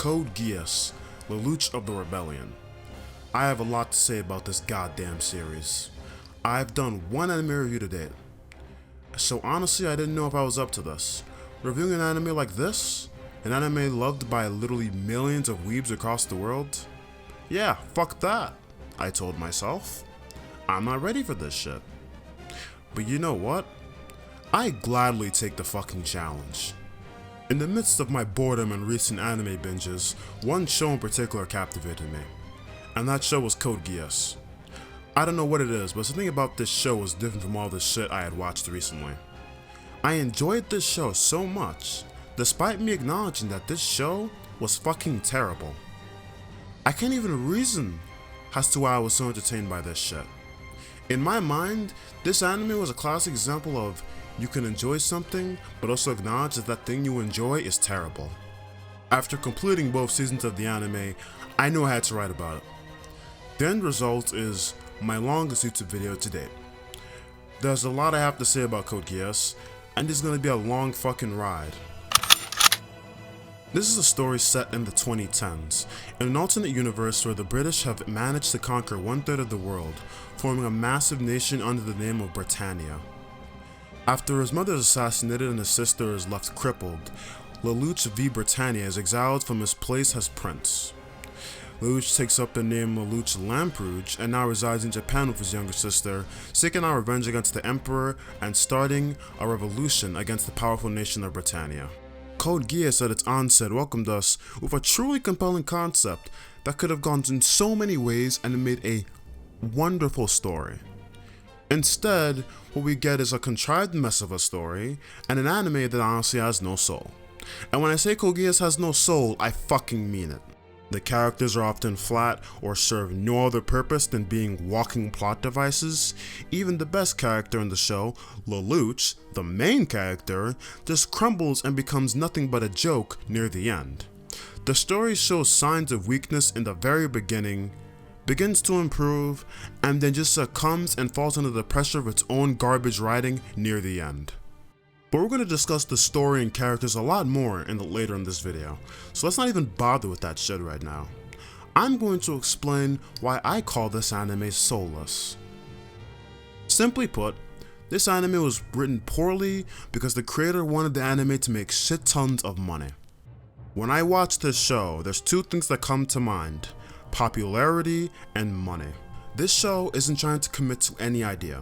Code Geass, LELOUCH'S of the Rebellion. I have a lot to say about this goddamn series. I've done one anime review to date, so honestly I didn't know if I was up to this. Reviewing an anime like this? An anime loved by literally millions of weebs across the world? Yeah, fuck that, I told myself. I'm not ready for this shit. But you know what? I gladly take the fucking challenge. In the midst of my boredom and recent anime binges, one show in particular captivated me, and that show was Code Geass. I don't know what it is, but something about this show was different from all the shit I had watched recently. I enjoyed this show so much, despite me acknowledging that this show was fucking terrible. I can't even reason as to why I was so entertained by this shit. In my mind, this anime was a classic example of you can enjoy something, but also acknowledge that that thing you enjoy is terrible. After completing both seasons of the anime, I knew I had to write about it. The end result is my longest YouTube video to date. There's a lot I have to say about Code Geass, and it's gonna be a long fucking ride. This is a story set in the 2010s, in an alternate universe where the British have managed to conquer 1/3 of the world, forming a massive nation under the name of Britannia. After his mother is assassinated and his sister is left crippled, LELOUCH v Britannia is exiled from his place as prince. LELOUCH takes up the name LELOUCH Lamperouge and now resides in Japan with his younger sister, seeking out revenge against the Emperor and starting a revolution against the powerful nation of Britannia. Code Geass at its onset welcomed us with a truly compelling concept that could have gone in so many ways and made a wonderful story. Instead, what we get is a contrived mess of a story and an anime that honestly has no soul. And when I say Code Geass has no soul, I fucking mean it. The characters are often flat or serve no other purpose than being walking plot devices. Even the best character in the show, LELOUCH, the main character, just crumbles and becomes nothing but a joke near the end. The story shows signs of weakness in the very beginning, begins to improve, and then just succumbs and falls under the pressure of its own garbage writing near the end. But we're going to discuss the story and characters a lot more later in this video, so let's not even bother with that shit right now. I'm going to explain why I call this anime soulless. Simply put, this anime was written poorly because the creator wanted the anime to make shit tons of money. When I watch this show, there's two things that come to mind: popularity and money. This show isn't trying to commit to any idea.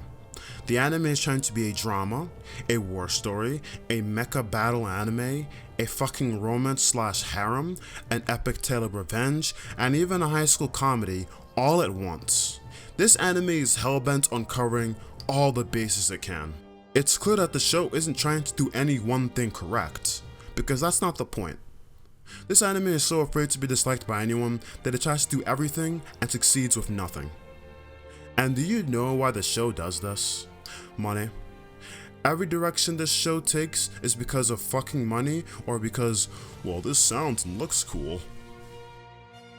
The anime is trying to be a drama, a war story, a mecha battle anime, a fucking romance / harem, an epic tale of revenge, and even a high school comedy all at once. This anime is hellbent on covering all the bases it can. It's clear that the show isn't trying to do any one thing correct, because that's not the point. This anime is so afraid to be disliked by anyone that it tries to do everything and succeeds with nothing. And do you know why the show does this? Money. Every direction this show takes is because of fucking money, or because, well, this sounds and looks cool.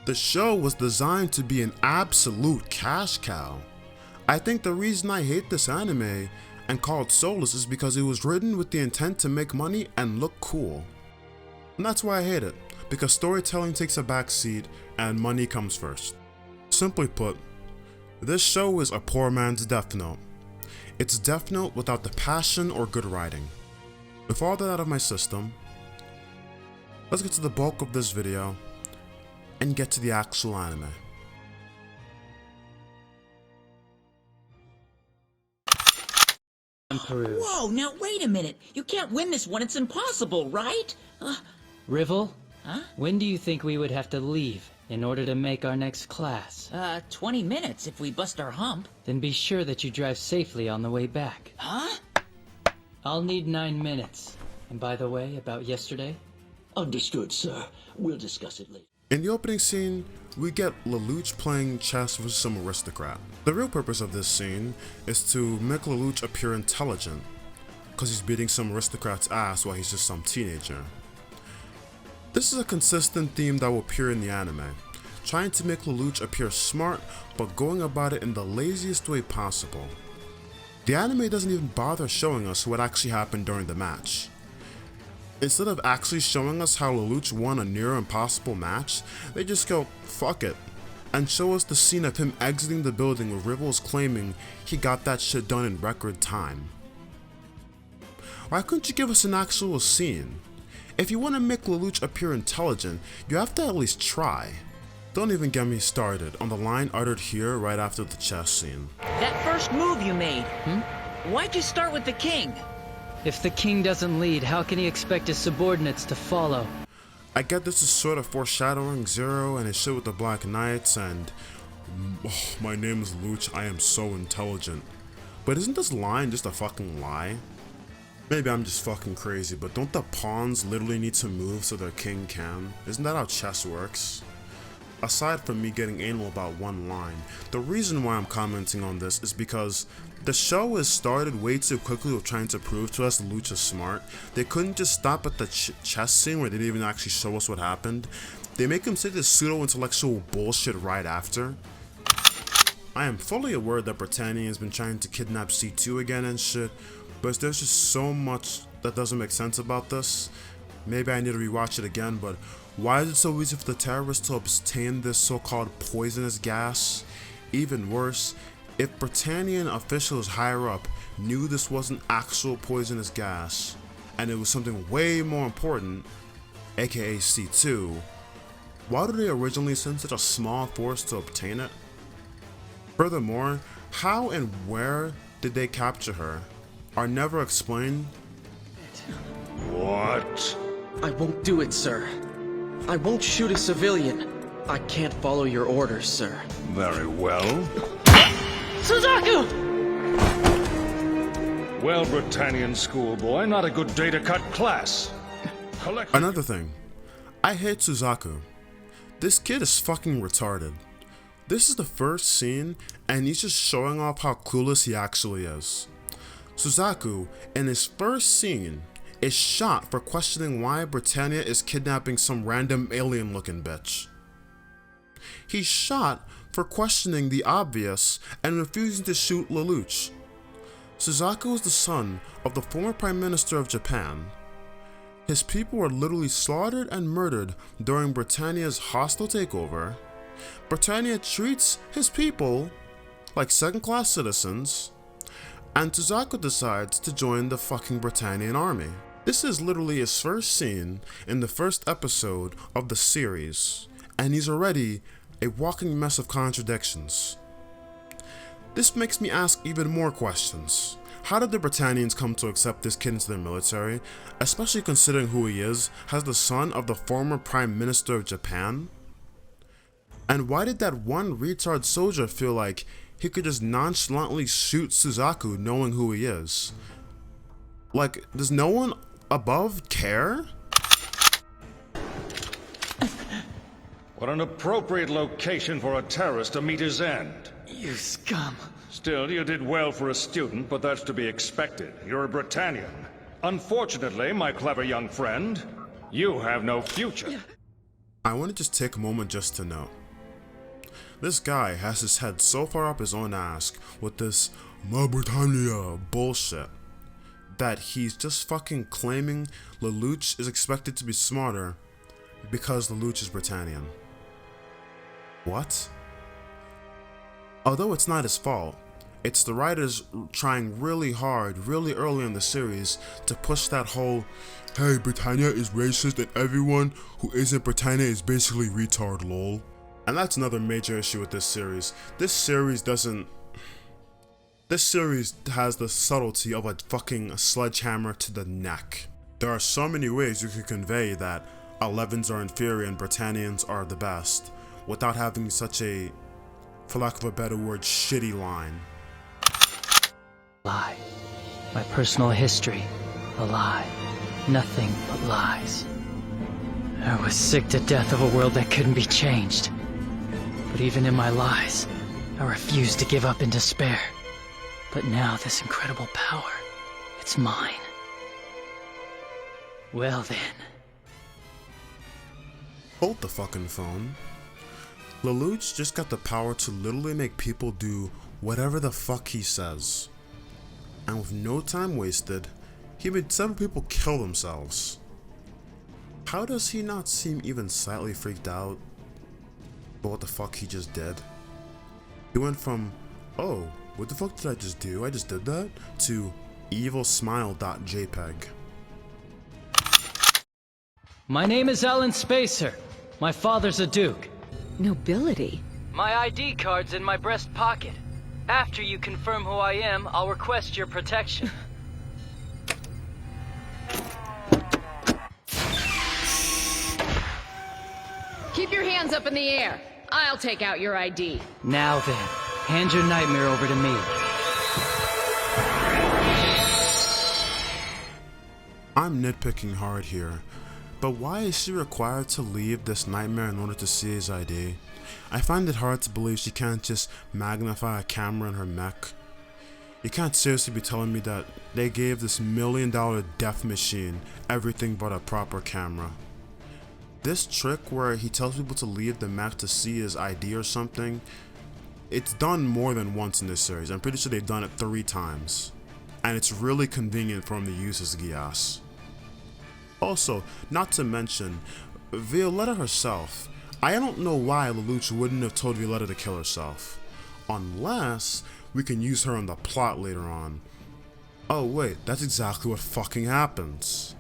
The show was designed to be an absolute cash cow. I think the reason I hate this anime and call it soulless is because it was written with the intent to make money and look cool. And that's why I hate it, because storytelling takes a backseat and money comes first. Simply put, this show is a poor man's Death Note. It's Death Note without the passion or good writing. With all that out of my system, let's get to the bulk of this video and get to the actual anime. Whoa, now wait a minute. You can't win this one, it's impossible, right? Rivel? Huh? When do you think we would have to leave in order to make our next class? 20 minutes if we bust our hump. Then be sure that you drive safely on the way back. Huh? I'll need 9 minutes. And by the way, about yesterday? Understood, sir. We'll discuss it later. In the opening scene, we get LELOUCH playing chess with some aristocrat. The real purpose of this scene is to make LELOUCH appear intelligent, because he's beating some aristocrat's ass while he's just some teenager. This is a consistent theme that will appear in the anime, trying to make LELOUCH appear smart, but going about it in the laziest way possible. The anime doesn't even bother showing us what actually happened during the match. Instead of actually showing us how Lelouch won a near impossible match, they just go, fuck it, and show us the scene of him exiting the building with rivals claiming he got that shit done in record time. Why couldn't you give us an actual scene? If you want to make Lelouch appear intelligent, you have to at least try. Don't even get me started on the line uttered here right after the chess scene. That first move you made. Why'd you start with the king? If the king doesn't lead, how can he expect his subordinates to follow? I get this is sort of foreshadowing Zero and his shit with the Black Knights and my name is Lelouch, I am so intelligent. But isn't this line just a fucking lie? Maybe I'm just fucking crazy, but don't the pawns literally need to move so their king can? Isn't that how chess works? Aside from me getting anal about one line, the reason why I'm commenting on this is because the show has started way too quickly with trying to prove to us Lelouch is smart. They couldn't just stop at the chess scene where they didn't even actually show us what happened. They make him say this pseudo-intellectual bullshit right after. I am fully aware that Britannia has been trying to kidnap C2 again and shit, but there's just so much that doesn't make sense about this. Maybe I need to rewatch it again, but why is it so easy for the terrorists to obtain this so-called poisonous gas? Even worse, if Britannian officials higher up knew this wasn't actual poisonous gas, and it was something way more important, aka C2, why did they originally send such a small force to obtain it? Furthermore, how and where did they capture her are never explained. What? I won't do it, sir. I won't shoot a civilian. I can't follow your orders, sir. Very well. Suzaku! Well, Britannian schoolboy, not a good day to cut class. Another thing, I hate Suzaku. This kid is fucking retarded. This is the first scene, and he's just showing off how clueless he actually is. Suzaku, in his first scene, is shot for questioning why Britannia is kidnapping some random alien-looking bitch. He's shot for questioning the obvious and refusing to shoot Lelouch. Suzaku is the son of the former Prime Minister of Japan. His people were literally slaughtered and murdered during Britannia's hostile takeover. Britannia treats his people like second-class citizens, and Suzaku decides to join the fucking Britannian army. This is literally his first scene in the first episode of the series, and he's already a walking mess of contradictions. This makes me ask even more questions. How did the Britannians come to accept this kid into their military, especially considering who he is, as the son of the former Prime Minister of Japan? And why did that one retard soldier feel like he could just nonchalantly shoot Suzaku knowing who he is? Like, does no one above care? What an appropriate location for a terrorist to meet his end. You scum. Still, you did well for a student, but that's to be expected. You're a Britannian. Unfortunately, my clever young friend, you have no future. I want to just take a moment just to note. This guy has his head so far up his own ass with this "My Britannia" bullshit that he's just fucking claiming Lelouch is expected to be smarter because Lelouch is Britannian. What? Although it's not his fault, it's the writers trying really hard, really early in the series to push that whole, hey, Britannia is racist and everyone who isn't Britannia is basically retard lol. And that's another major issue with this series. This series has the subtlety of a fucking sledgehammer to the neck. There are so many ways you can convey that 11s are inferior and Britannians are the best without having such a, for lack of a better word, shitty line. Lie. My personal history. A lie. Nothing but lies. I was sick to death of a world that couldn't be changed. But even in my lies, I refused to give up in despair. But now this incredible power, it's mine. Well then. Hold the fucking phone. Lelouch just got the power to literally make people do whatever the fuck he says. And with no time wasted, he made several people kill themselves. How does he not seem even slightly freaked out about what the fuck he just did? He went from, oh, what the fuck did I just do? I just did that? To evilsmile.jpg. My name is Alan Spacer. My father's a duke. Nobility? My ID card's in my breast pocket. After you confirm who I am, I'll request your protection. Keep your hands up in the air. I'll take out your ID. Now then, hand your Knightmare over to me. I'm nitpicking hard here, but why is she required to leave this Knightmare in order to see his ID? I find it hard to believe she can't just magnify a camera in her mech. You can't seriously be telling me that they gave this $1 million death machine everything but a proper camera. This trick where he tells people to leave the mech to see his ID or something, it's done more than once in this series. I'm pretty sure they've done it 3 times. And it's really convenient for him to use his Geass. Also, not to mention, Violetta herself. I don't know why Lelouch wouldn't have told Violetta to kill herself. Unless we can use her in the plot later on. Oh wait, that's exactly what fucking happens.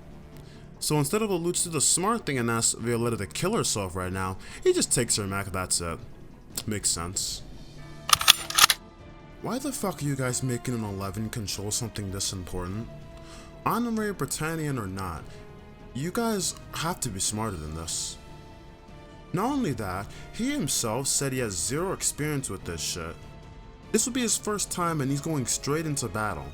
So instead of Lelouch do the smart thing and ask Violetta to kill herself right now, he just takes her mech, that's it. Makes sense. Why the fuck are you guys making an 11 control something this important? Honorary Britannian or not, you guys have to be smarter than this. Not only that, he himself said he has 0 experience with this shit. This will be his first time and he's going straight into battle.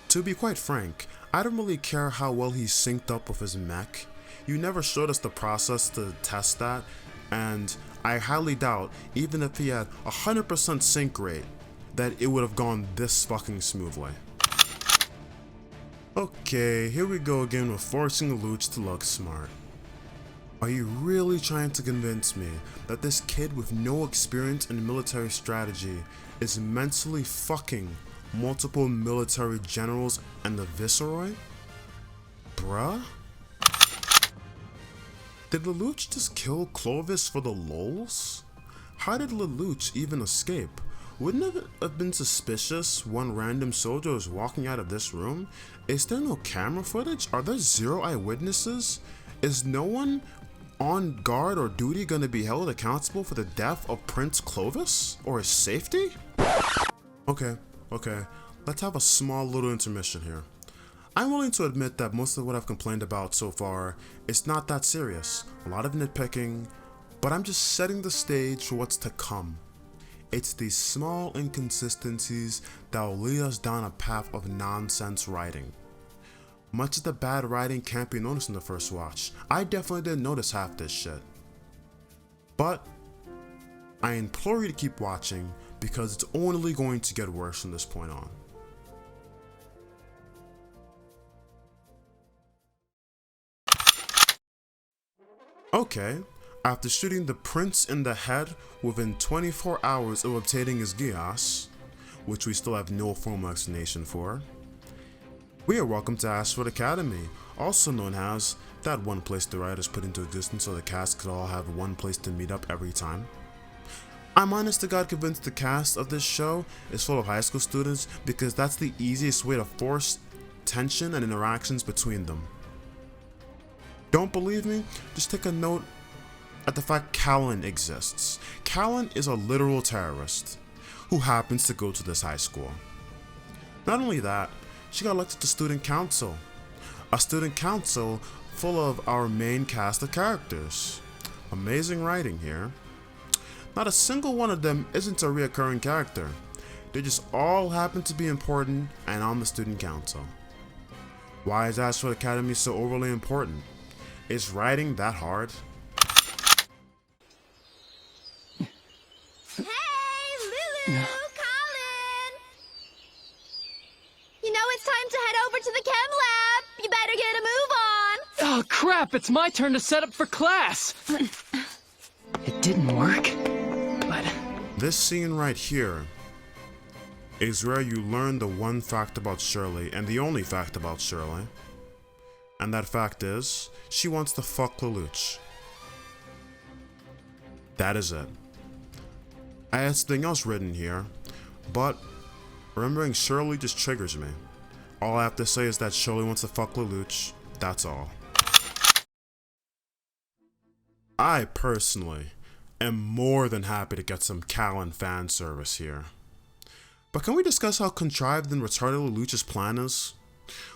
To be quite frank, I don't really care how well he's synced up with his mech. You never showed us the process to test that, and I highly doubt, even if he had 100% sync rate, that it would have gone this fucking smoothly. Okay, here we go again with forcing Lelouch to look smart. Are you really trying to convince me that this kid with no experience in military strategy is mentally fucking multiple military generals and the Viceroy? Bruh? Did Lelouch just kill Clovis for the lols? How did Lelouch even escape? Wouldn't it have been suspicious one random soldier is walking out of this room? Is there no camera footage? Are there 0 eyewitnesses? Is no one on guard or duty gonna be held accountable for the death of Prince Clovis? Or his safety? Okay, let's have a small little intermission here. I'm willing to admit that most of what I've complained about so far is not that serious. A lot of nitpicking, but I'm just setting the stage for what's to come. It's these small inconsistencies that will lead us down a path of nonsense writing. Much of the bad writing can't be noticed in the first watch. I definitely didn't notice half this shit. But I implore you to keep watching because it's only going to get worse from this point on. Okay, after shooting the prince in the head within 24 hours of obtaining his Geass, which we still have no formal explanation for, we are welcome to Ashford Academy, also known as that one place the writers put into existence so the cast could all have one place to meet up every time. I'm honest to God convinced the cast of this show is full of high school students because that's the easiest way to force tension and interactions between them. Don't believe me? Just take a note at the fact Callan exists. Callan is a literal terrorist who happens to go to this high school. Not only that, she got elected to student council. A student council full of our main cast of characters. Amazing writing here. Not a single one of them isn't a reoccurring character. They just all happen to be important and on the student council. Why is Ashford Academy so overly important? Is writing that hard? Hey, Lulu! Colin! You know it's time to head over to the chem lab. You better get a move on. Oh crap, it's my turn to set up for class! It didn't work, but... This scene right here is where you learn the one fact about Shirley and the only fact about Shirley. And that fact is, she wants to fuck Lelouch. That is it. I had something else written here, but remembering Shirley just triggers me. All I have to say is that Shirley wants to fuck Lelouch, that's all. I personally am more than happy to get some Callan fan service here. But can we discuss how contrived and retarded Lelouch's plan is?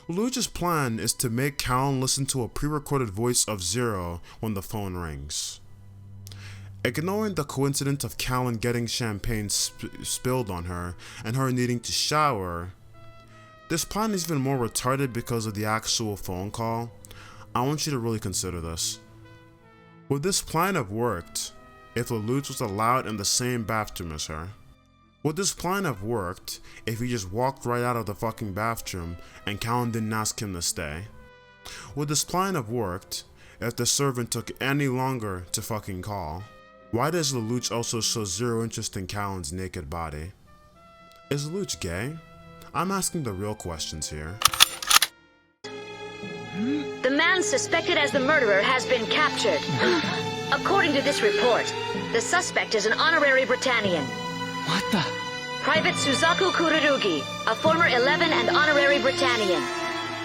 Lelouch's plan is to make Callan listen to a pre-recorded voice of Zero when the phone rings. Ignoring the coincidence of Callan getting champagne spilled on her and her needing to shower, this plan is even more retarded because of the actual phone call. I want you to really consider this. Would this plan have worked if Lelouch was allowed in the same bathroom as her? Would this plan have worked if he just walked right out of the fucking bathroom and Callan didn't ask him to stay? Would this plan have worked if the servant took any longer to fucking call? Why does Lelouch also show zero interest in Callan's naked body? Is Lelouch gay? I'm asking the real questions here. The man suspected as the murderer has been captured. According to this report, the suspect is an honorary Britannian. What the? Private Suzaku Kururugi, a former 11 and honorary Britannian.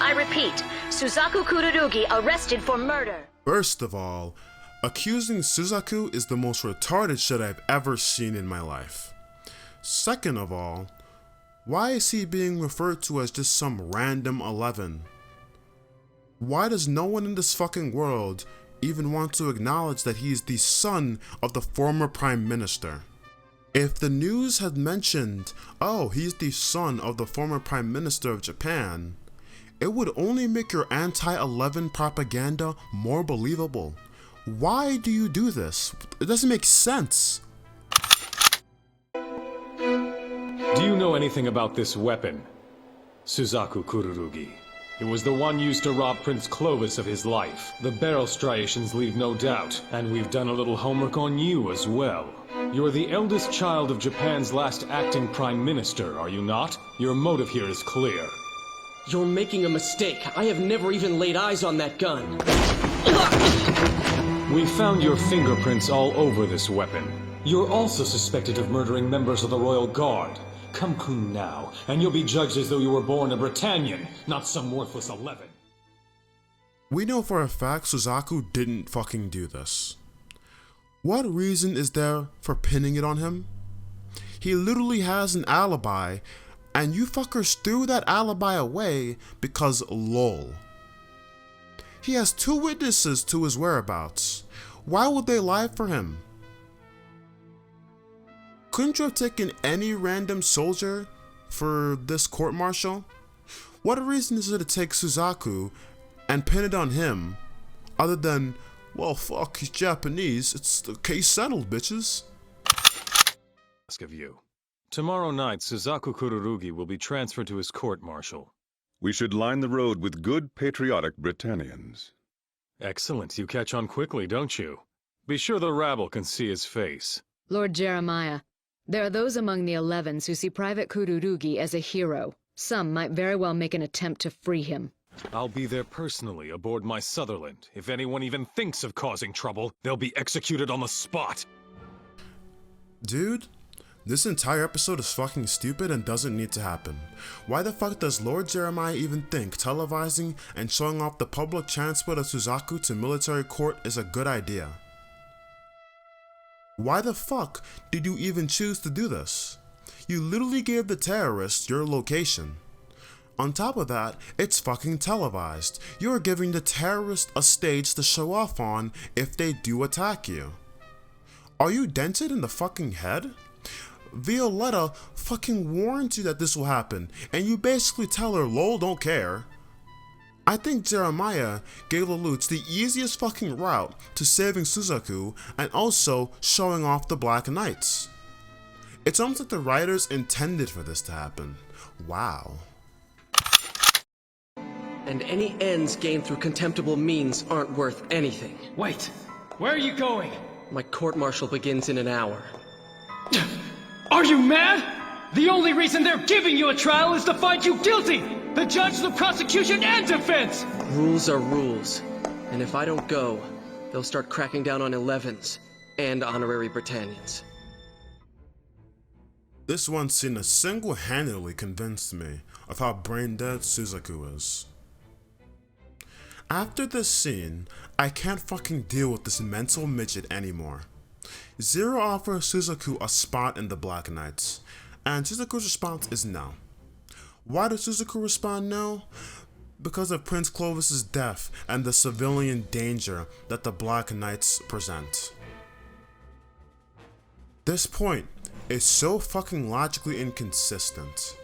I repeat, Suzaku Kururugi arrested for murder. First of all, accusing Suzaku is the most retarded shit I've ever seen in my life. Second of all, why is he being referred to as just some random 11? Why does no one in this fucking world even want to acknowledge that he is the son of the former Prime Minister? If the news had mentioned, oh, he's the son of the former Prime Minister of Japan, it would only make your anti-11 propaganda more believable. Why do you do this? It doesn't make sense. Do you know anything about this weapon? Suzaku Kururugi. It was the one used to rob Prince Clovis of his life. The barrel striations leave no doubt, and we've done a little homework on you as well. You're the eldest child of Japan's last acting Prime Minister, are you not? Your motive here is clear. You're making a mistake. I have never even laid eyes on that gun. We found your fingerprints all over this weapon. You're also suspected of murdering members of the Royal Guard. Come clean now, and you'll be judged as though you were born a Britannian, not some worthless 11. We know for a fact Suzaku didn't fucking do this. What reason is there for pinning it on him? He literally has an alibi, and you fuckers threw that alibi away because lol. He has 2 witnesses to his whereabouts. Why would they lie for him? Couldn't you have taken any random soldier for this court-martial? What reason is it to take Suzaku and pin it on him, other than, well, fuck, he's Japanese, it's the case settled, bitches? Ask of you. Tomorrow night, Suzaku Kururugi will be transferred to his court-martial. We should line the road with good patriotic Britannians. Excellent, you catch on quickly, don't you? Be sure the rabble can see his face. Lord Jeremiah, there are those among the 11s who see Private Kururugi as a hero. Some might very well make an attempt to free him. I'll be there personally aboard my Sutherland. If anyone even thinks of causing trouble, they'll be executed on the spot. Dude, this entire episode is fucking stupid and doesn't need to happen. Why the fuck does Lord Jeremiah even think televising and showing off the public transport of Suzaku to military court is a good idea? Why the fuck did you even choose to do this? You literally gave the terrorists your location. On top of that, it's fucking televised. You're giving the terrorists a stage to show off on if they do attack you. Are you dented in the fucking head? Violetta fucking warns you that this will happen, and you basically tell her, lol, don't care. I think Jeremiah gave Lelouch the easiest fucking route to saving Suzaku and also showing off the Black Knights. It's almost like the writers intended for this to happen. Wow. And any ends gained through contemptible means aren't worth anything. Wait, where are you going? My court-martial begins in an hour. Are you mad? The only reason they're giving you a trial is to find you guilty! The judge, the prosecution, and defense! Rules are rules. And if I don't go, they'll start cracking down on 11s and honorary Britannians. This one scene has single-handedly convinced me of how brain-dead Suzaku is. After this scene, I can't fucking deal with this mental midget anymore. Zero offers Suzaku a spot in the Black Knights, and Suzaku's response is no. Why does Suzaku respond no? Because of Prince Clovis's death and the civilian danger that the Black Knights present. This point is so fucking logically inconsistent.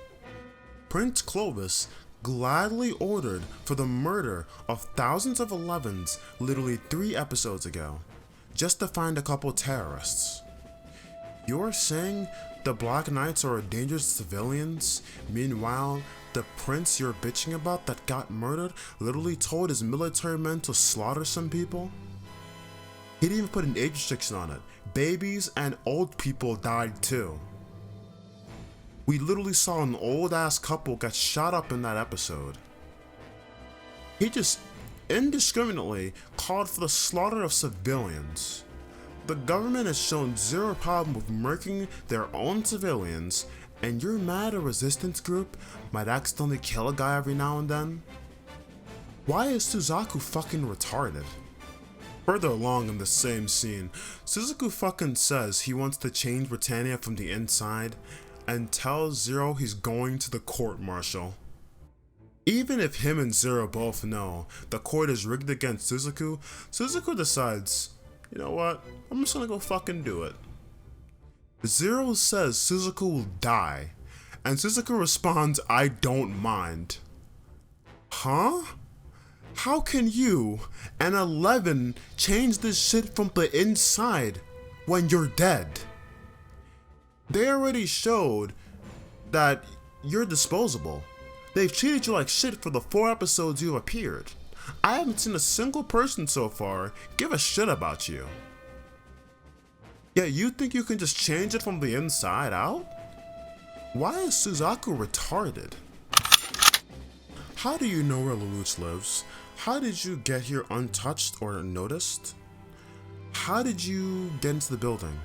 Prince Clovis gladly ordered for the murder of thousands of 11s literally 3 episodes ago, just to find a couple terrorists. You're saying the Black Knights are a danger to civilians, meanwhile the prince you're bitching about that got murdered literally told his military men to slaughter some people? He didn't even put an age restriction on it. Babies and old people died too. We literally saw an old ass couple get shot up in that episode. He just indiscriminately called for the slaughter of civilians. The government has shown zero problem with murking their own civilians, and you're mad a resistance group might accidentally kill a guy every now and then? Why is Suzaku fucking retarded? Further along in the same scene, Suzaku fucking says he wants to change Britannia from the inside and tells Zero he's going to the court-martial. Even if him and Zero both know the court is rigged against Suzaku, Suzaku decides, you know what, I'm just gonna go fucking do it. Zero says Suzaku will die, and Suzaku responds, I don't mind. Huh? How can you and 11 change this shit from the inside when you're dead? They already showed that you're disposable. They've treated you like shit for the 4 episodes you've appeared. I haven't seen a single person so far give a shit about you. Yet you think you can just change it from the inside out? Why is Suzaku retarded? How do you know where Lelouch lives? How did you get here untouched or noticed? How did you get into the building?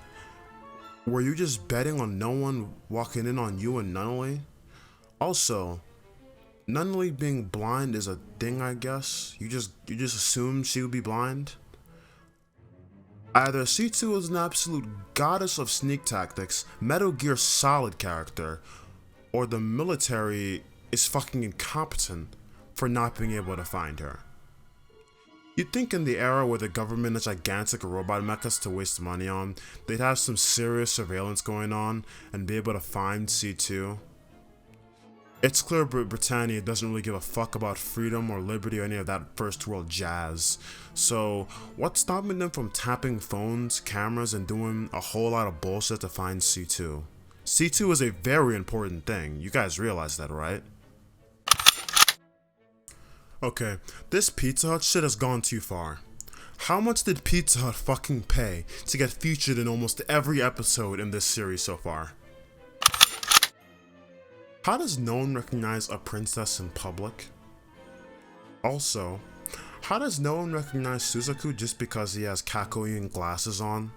Were you just betting on no one walking in on you and Nunnally? Also, Nunnally being blind is a thing, I guess. You just assumed she would be blind? Either C2 is an absolute goddess of sneak tactics, Metal Gear Solid character, or the military is fucking incompetent for not being able to find her. You'd think in the era where the government has gigantic robot mechas to waste money on, they'd have some serious surveillance going on and be able to find C2. It's clear Britannia doesn't really give a fuck about freedom or liberty or any of that first world jazz. So what's stopping them from tapping phones, cameras, and doing a whole lot of bullshit to find C2? C2 is a very important thing. You guys realize that, right? Okay, this Pizza Hut shit has gone too far. How much did Pizza Hut fucking pay to get featured in almost every episode in this series so far? How does no one recognize a princess in public? Also, how does no one recognize Suzaku just because he has Kakoin glasses on?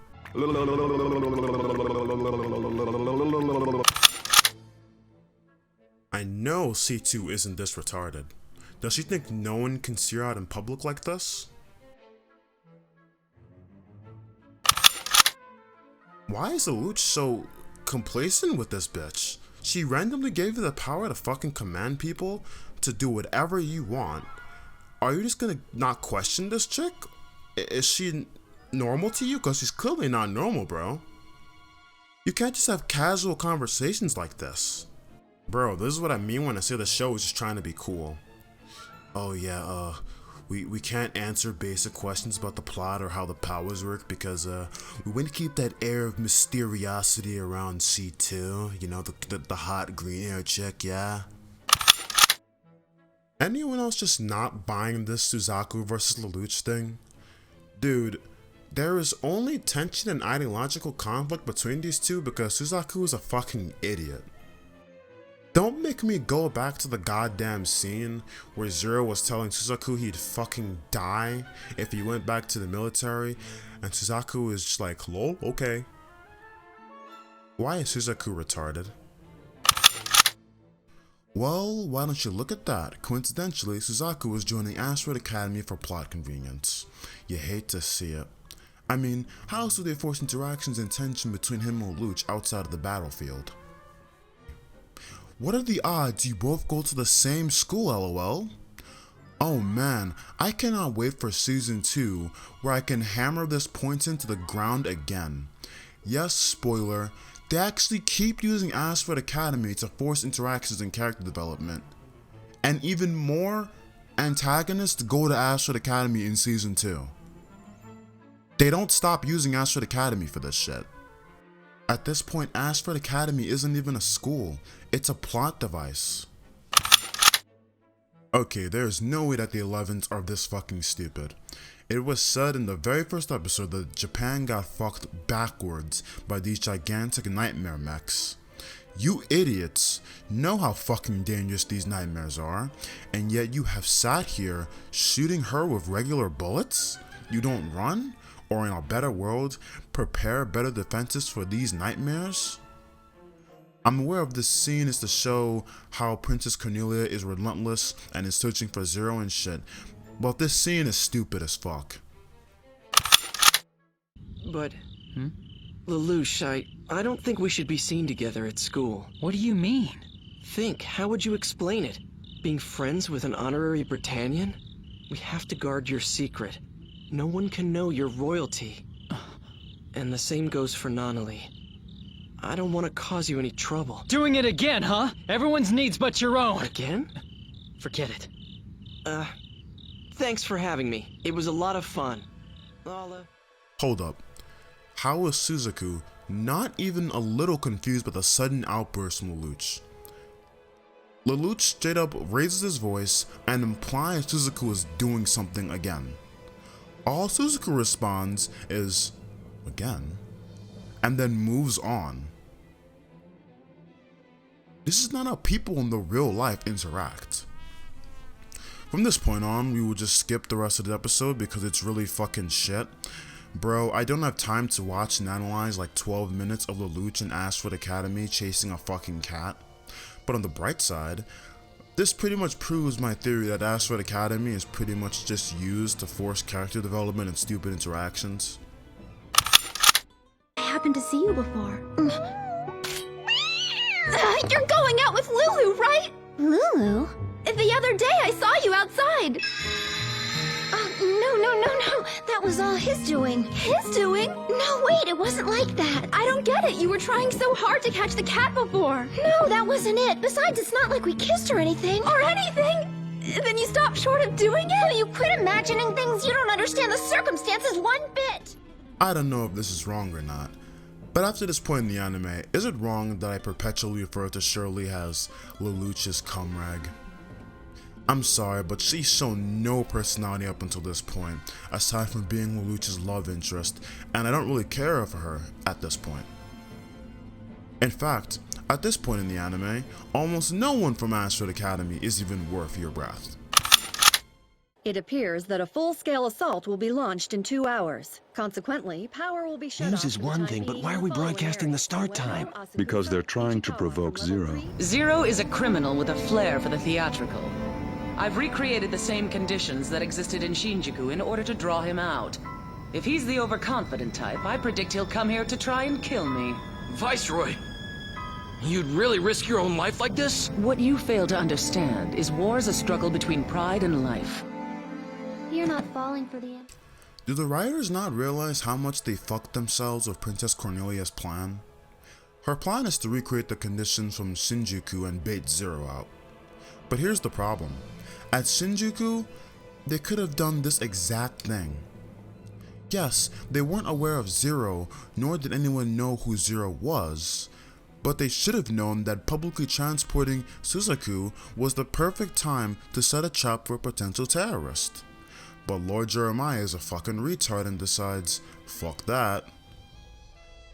I know C2 isn't this retarded. Does she think no one can see her out in public like this? Why is Lelouch so complacent with this bitch? She randomly gave you the power to fucking command people to do whatever you want. Are you just gonna not question this chick? Is she normal to you? Cause she's clearly not normal, bro. You can't just have casual conversations like this. Bro, this is what I mean when I say the show is just trying to be cool. Oh yeah, we can't answer basic questions about the plot or how the powers work because we want to keep that air of mysteriosity around C2, you know, the hot green hair chick, yeah? Anyone else just not buying this Suzaku versus Lelouch thing? Dude, there is only tension and ideological conflict between these two because Suzaku is a fucking idiot. Don't make me go back to the goddamn scene where Zero was telling Suzaku he'd fucking die if he went back to the military, and Suzaku is just like, lol, okay. Why is Suzaku retarded? Well, why don't you look at that? Coincidentally, Suzaku was joining Asteroid Academy for plot convenience. You hate to see it. I mean, how else would they force interactions and tension between him and Lelouch outside of the battlefield? What are the odds you both go to the same school, lol? Oh man, I cannot wait for season 2 where I can hammer this point into the ground again. Yes, spoiler, they actually keep using Asteroid Academy to force interactions and character development. And even more antagonists go to Asteroid Academy in season 2. They don't stop using Asteroid Academy for this shit. At this point, Asteroid Academy isn't even a school, it's a plot device. Okay, there's no way that the 11s are this fucking stupid. It was said in the very first episode that Japan got fucked backwards by these gigantic Knightmare mechs. You idiots know how fucking dangerous these nightmares are, and yet you have sat here shooting her with regular bullets? You don't run? Or in a better world, prepare better defenses for these nightmares? I'm aware of this scene is to show how Princess Cornelia is relentless and is searching for Zero and shit, but this scene is stupid as fuck. But, Lelouch, I don't think we should be seen together at school. What do you mean? Think, how would you explain it? Being friends with an honorary Britannian? We have to guard your secret. No one can know your royalty. And the same goes for Nonali. I don't want to cause you any trouble. Doing it again, huh? Everyone's needs but your own. Again? Forget it. Thanks for having me. It was a lot of fun. Hold up. How is Suzaku not even a little confused by the sudden outburst from Lelouch? Lelouch straight up raises his voice and implies Suzaku is doing something again. All Suzaku responds is, again, and then moves on. This is not how people in the real life interact. From this point on, we will just skip the rest of the episode because it's really fucking shit. Bro, I don't have time to watch and analyze like 12 minutes of Lelouch and Asteroid Academy chasing a fucking cat. But on the bright side, this pretty much proves my theory that Asteroid Academy is pretty much just used to force character development and stupid interactions. I happened to see you before. You're going out with Lulu, right? Lulu? The other day I saw you outside. No. That was all his doing. His doing? No, wait, it wasn't like that. I don't get it. You were trying so hard to catch the cat before. No, that wasn't it. Besides, it's not like we kissed or anything. Or anything? Then you stopped short of doing it? Will you quit imagining things? You don't understand the circumstances one bit. I don't know if this is wrong or not, but after this point in the anime, is it wrong that I perpetually refer to Shirley as Lelouch's comrade? I'm sorry, but she's shown no personality up until this point, aside from being Lelouch's love interest, and I don't really care for her at this point. In fact, at this point in the anime, almost no one from Asteroid Academy is even worth your breath. It appears that a full-scale assault will be launched in 2 hours. Consequently, power will be shut off. News is one thing, but why are we broadcasting the start time? Because they're trying to provoke Zero. Zero is a criminal with a flair for the theatrical. I've recreated the same conditions that existed in Shinjuku in order to draw him out. If he's the overconfident type, I predict he'll come here to try and kill me. Viceroy! You'd really risk your own life like this? What you fail to understand is war's a struggle between pride and life. You're not falling for the... Do the writers not realize how much they fucked themselves with Princess Cornelia's plan? Her plan is to recreate the conditions from Shinjuku and bait Zero out. But here's the problem. At Shinjuku, they could have done this exact thing. Yes, they weren't aware of Zero, nor did anyone know who Zero was, but they should have known that publicly transporting Suzaku was the perfect time to set a trap for a potential terrorist. But Lord Jeremiah is a fucking retard and decides, fuck that.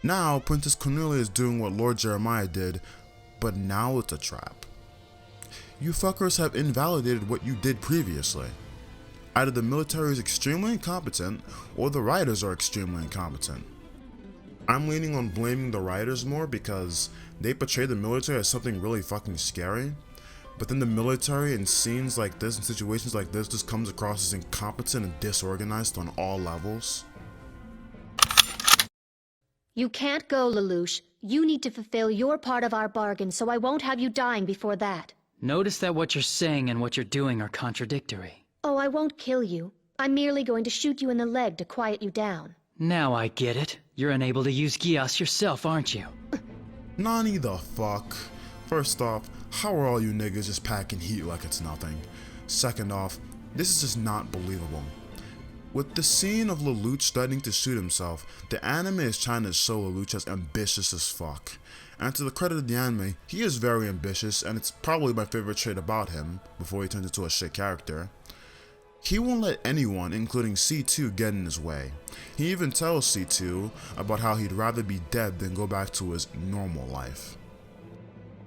Now, Princess Cornelia is doing what Lord Jeremiah did, but now it's a trap. You fuckers have invalidated what you did previously. Either the military is extremely incompetent, or the writers are extremely incompetent. I'm leaning on blaming the writers more because they portray the military as something really fucking scary, but then the military in scenes like this and situations like this just comes across as incompetent and disorganized on all levels. You can't go, Lelouch. You need to fulfill your part of our bargain, so I won't have you dying before that. Notice that what you're saying and what you're doing are contradictory. Oh, I won't kill you. I'm merely going to shoot you in the leg to quiet you down. Now I get it. You're unable to use Geass yourself, aren't you? Nani the fuck? First off, how are all you niggas just packing heat like it's nothing? Second off, this is just not believable. With the scene of Lelouch threatening to shoot himself, the anime is trying to show Lelouch as ambitious as fuck. And to the credit of the anime, he is very ambitious, and it's probably my favorite trait about him, before he turns into a shit character. He won't let anyone, including C2, get in his way. He even tells C2 about how he'd rather be dead than go back to his normal life.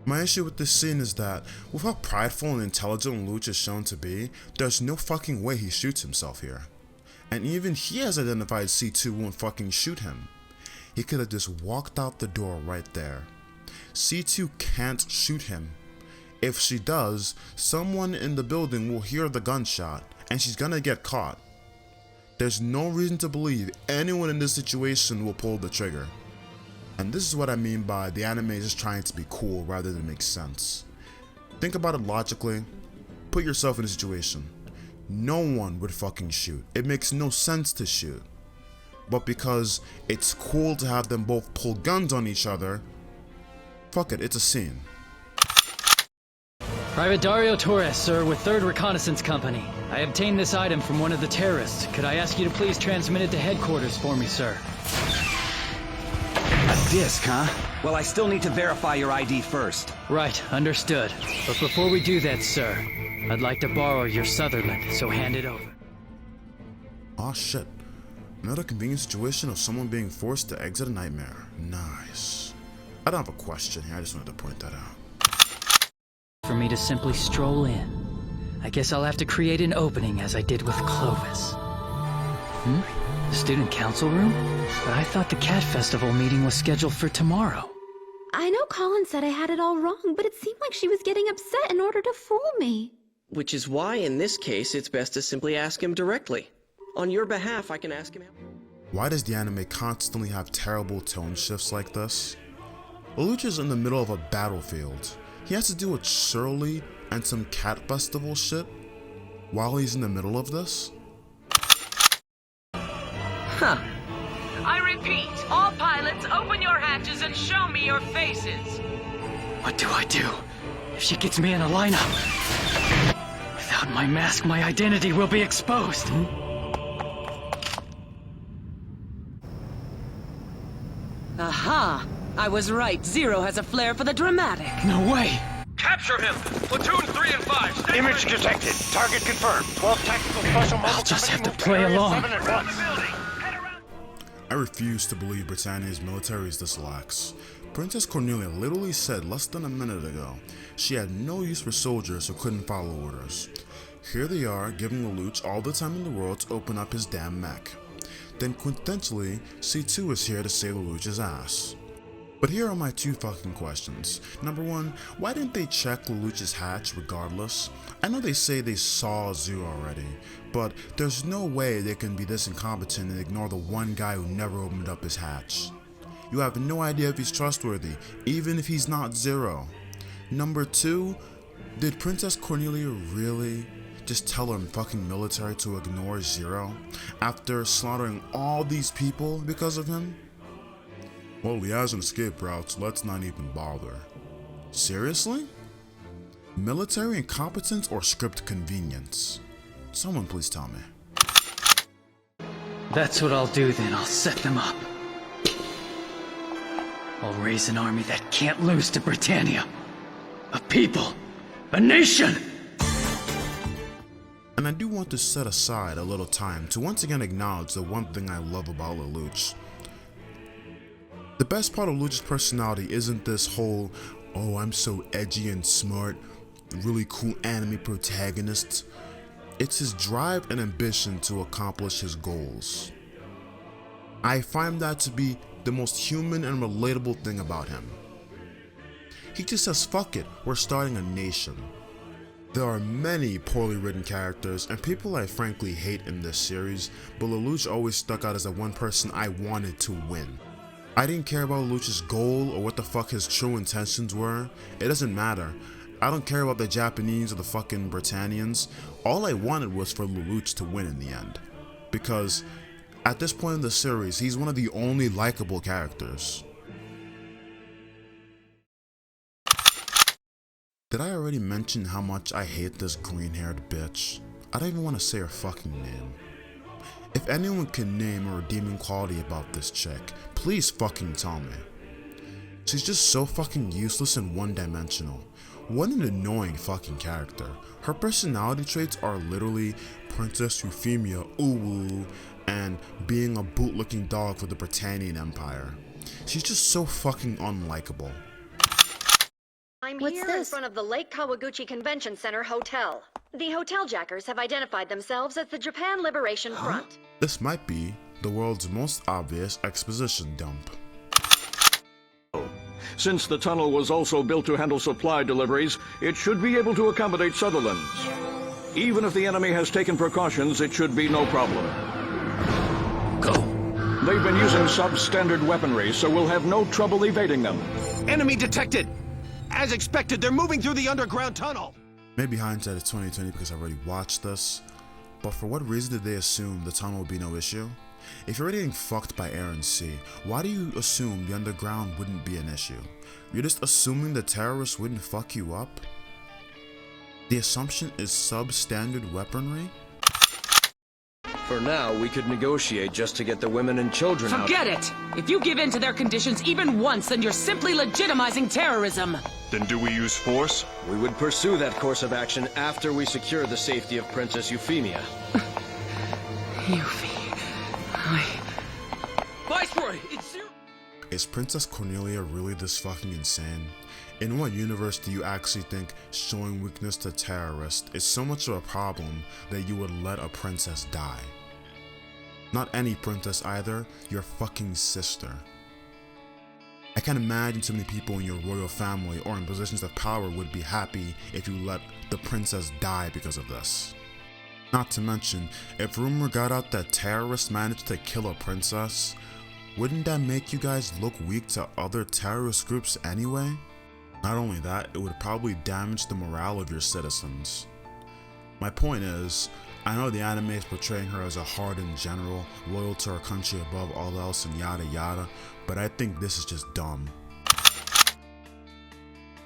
My issue with this scene is that, with how prideful and intelligent Lelouch is shown to be, there's no fucking way he shoots himself here. And even he has identified C2 won't fucking shoot him. He could have just walked out the door right there. C2 can't shoot him. If she does, someone in the building will hear the gunshot, and she's gonna get caught. There's no reason to believe anyone in this situation will pull the trigger. And this is what I mean by the anime is just trying to be cool rather than make sense. Think about it logically. Put yourself in a situation. No one would fucking shoot. It makes no sense to shoot. But because it's cool to have them both pull guns on each other, fuck it, it's a scene. Private Dario Torres, sir, with 3rd Reconnaissance Company. I obtained this item from one of the terrorists. Could I ask you to please transmit it to headquarters for me, sir? A disc, huh? Well, I still need to verify your ID first. Right, understood. But before we do that, sir, I'd like to borrow your Sutherland, so hand it over. Aw shit. Another convenient situation of someone being forced to exit a Knightmare. Nice. I don't have a question here, I just wanted to point that out. For me to simply stroll in. I guess I'll have to create an opening as I did with Clovis. The student council room? But I thought the Cat Festival meeting was scheduled for tomorrow. I know Colin said I had it all wrong, but it seemed like she was getting upset in order to fool me. Which is why, in this case, it's best to simply ask him directly. On your behalf, I can ask him. Why does the anime constantly have terrible tone shifts like this? Lelouch is in the middle of a battlefield. He has to deal with Shirley and some Cat Festival shit while he's in the middle of this? Huh. I repeat, all pilots, open your hatches and show me your faces. What do I do if she gets me in a lineup? Without my mask, my identity will be exposed. Aha! I was right. Zero has a flair for the dramatic. No way! Capture him! Platoon 3 and 5, stay Image ready. Detected. Target confirmed. 12 tactical special mobile. I'll just have to play along. I refuse to believe Britannia's military is this lax. Princess Cornelia literally said less than a minute ago she had no use for soldiers who couldn't follow orders. Here they are giving Lelouch all the time in the world to open up his damn mech. Then quintessentially, C2 is here to save Lelouch's ass. But here are my two fucking questions. Number one, why didn't they check Lelouch's hatch regardless? I know they say they saw Zero already, but there's no way they can be this incompetent and ignore the one guy who never opened up his hatch. You have no idea if he's trustworthy, even if he's not Zero. Number two, did Princess Cornelia really just tell her fucking military to ignore Zero after slaughtering all these people because of him? Well, he has an escape route, so let's not even bother. Seriously? Military incompetence or script convenience? Someone please tell me. That's what I'll do then, I'll set them up. I'll raise an army that can't lose to Britannia. A people. A nation! And I do want to set aside a little time to once again acknowledge the one thing I love about Lelouch. The best part of Lelouch's personality isn't this whole, oh I'm so edgy and smart, really cool anime protagonists. It's his drive and ambition to accomplish his goals. I find that to be the most human and relatable thing about him. He just says, fuck it, we're starting a nation. There are many poorly written characters and people I frankly hate in this series, but Lelouch always stuck out as the one person I wanted to win. I didn't care about Lelouch's goal or what the fuck his true intentions were. It doesn't matter. I don't care about the Japanese or the fucking Britannians. All I wanted was for Lelouch to win in the end. Because at this point in the series, he's one of the only likable characters. Did I already mention how much I hate this green-haired bitch? I don't even want to say her fucking name. If anyone can name a redeeming quality about this chick, please fucking tell me. She's just so fucking useless and one-dimensional. What an annoying fucking character. Her personality traits are literally Princess Euphemia, ooh, and being a bootlicking dog for the Britannian Empire. She's just so fucking unlikable. I'm here in front of the Lake Kawaguchi Convention Center Hotel. The hotel jackers have identified themselves as the Japan Liberation Front. This might be the world's most obvious exposition dump. Since the tunnel was also built to handle supply deliveries, it should be able to accommodate Sutherland's. Even if the enemy has taken precautions, it should be no problem. Go. They've been using substandard weaponry, so we'll have no trouble evading them. Enemy detected! As expected, they're moving through the underground tunnel! Maybe hindsight is 2020 because I already watched this, but for what reason did they assume the tunnel would be no issue? If you're already getting fucked by air and sea, why do you assume the underground wouldn't be an issue? You're just assuming the terrorists wouldn't fuck you up? The assumption is substandard weaponry? For now, we could negotiate just to get the women and children out. Forget it! If you give in to their conditions even once, then you're simply legitimizing terrorism. Then do we use force? We would pursue that course of action after we secure the safety of Princess Euphemia. Viceroy, it's you! Is Princess Cornelia really this fucking insane? In what universe do you actually think showing weakness to terrorists is so much of a problem that you would let a princess die? Not any princess either, your fucking sister. I can't imagine too many people in your royal family or in positions of power would be happy if you let the princess die because of this. Not to mention, if rumor got out that terrorists managed to kill a princess, wouldn't that make you guys look weak to other terrorist groups anyway? Not only that, it would probably damage the morale of your citizens. My point is, I know the anime is portraying her as a hardened general, loyal to her country above all else and yada yada, but I think this is just dumb.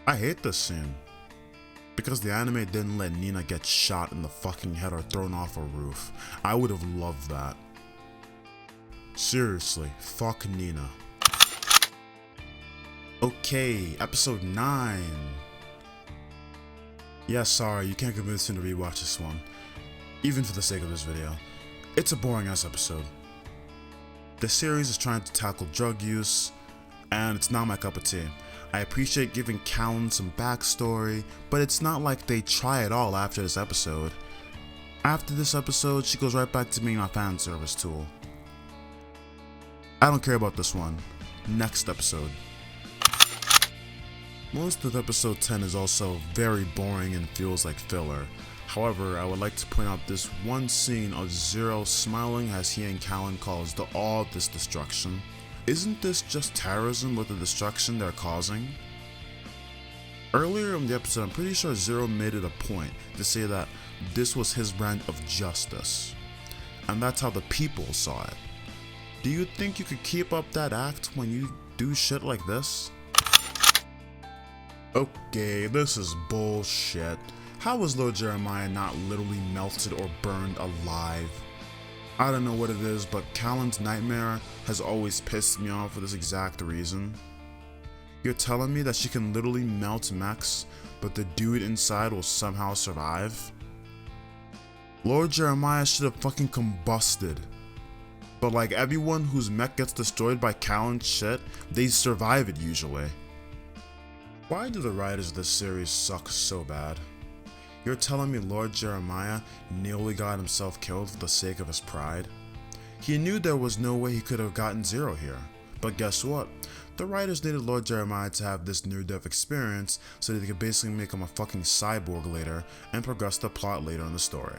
I hate this scene. Because the anime didn't let Nina get shot in the fucking head or thrown off a roof. I would have loved that. Seriously, fuck Nina. Okay, episode 9. Yeah, sorry, you can't convince me to rewatch this one. Even for the sake of this video. It's a boring ass episode. The series is trying to tackle drug use, and it's not my cup of tea. I appreciate giving Callan some backstory, but it's not like they try it all after this episode. After this episode, she goes right back to being a fan service tool. I don't care about this one. Next episode. Most of episode 10 is also very boring and feels like filler. However, I would like to point out this one scene of Zero smiling as he and Callan cause all this destruction. Isn't this just terrorism with the destruction they're causing? Earlier in the episode, I'm pretty sure Zero made it a point to say that this was his brand of justice. And that's how the people saw it. Do you think you could keep up that act when you do shit like this? Okay, this is bullshit. How was Lord Jeremiah not literally melted or burned alive? I don't know what it is, but Callan's Knightmare has always pissed me off for this exact reason. You're telling me that she can literally melt mechs, but the dude inside will somehow survive? Lord Jeremiah should have fucking combusted. But like everyone whose mech gets destroyed by Callan's shit, they survive it usually. Why do the writers of this series suck so bad? You're telling me Lord Jeremiah nearly got himself killed for the sake of his pride? He knew there was no way he could have gotten Zero here, but guess what? The writers needed Lord Jeremiah to have this near-death experience so that they could basically make him a fucking cyborg later and progress the plot later in the story.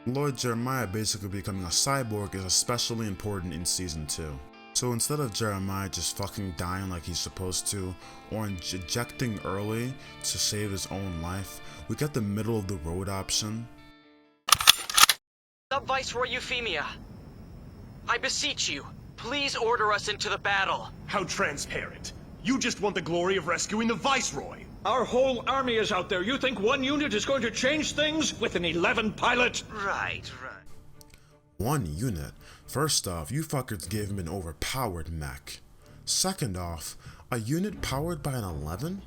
Lord Jeremiah basically becoming a cyborg is especially important in Season 2. So instead of Jeremiah just fucking dying like he's supposed to, or ejecting early to save his own life, we get the middle of the road option. Up, Viceroy Euphemia. I beseech you, please order us into the battle. How transparent. You just want the glory of rescuing the Viceroy. Our whole army is out there. You think one unit is going to change things with an 11 pilot? Right. One unit? First off, you fuckers gave him an overpowered mech. Second off, a unit powered by an 11?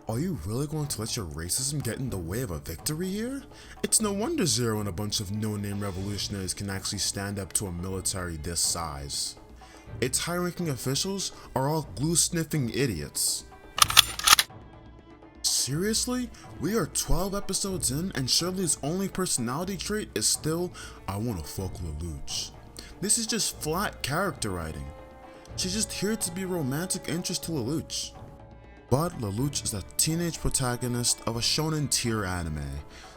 Are you really going to let your racism get in the way of a victory here? It's no wonder Zero and a bunch of no-name revolutionaries can actually stand up to a military this size. Its high-ranking officials are all glue-sniffing idiots. Seriously? We are 12 episodes in and Shirley's only personality trait is still, I wanna fuck LELOUCH'S. This is just flat character writing. She's just here to be a romantic interest to LELOUCH. But LELOUCH is a teenage protagonist of a shonen tier anime,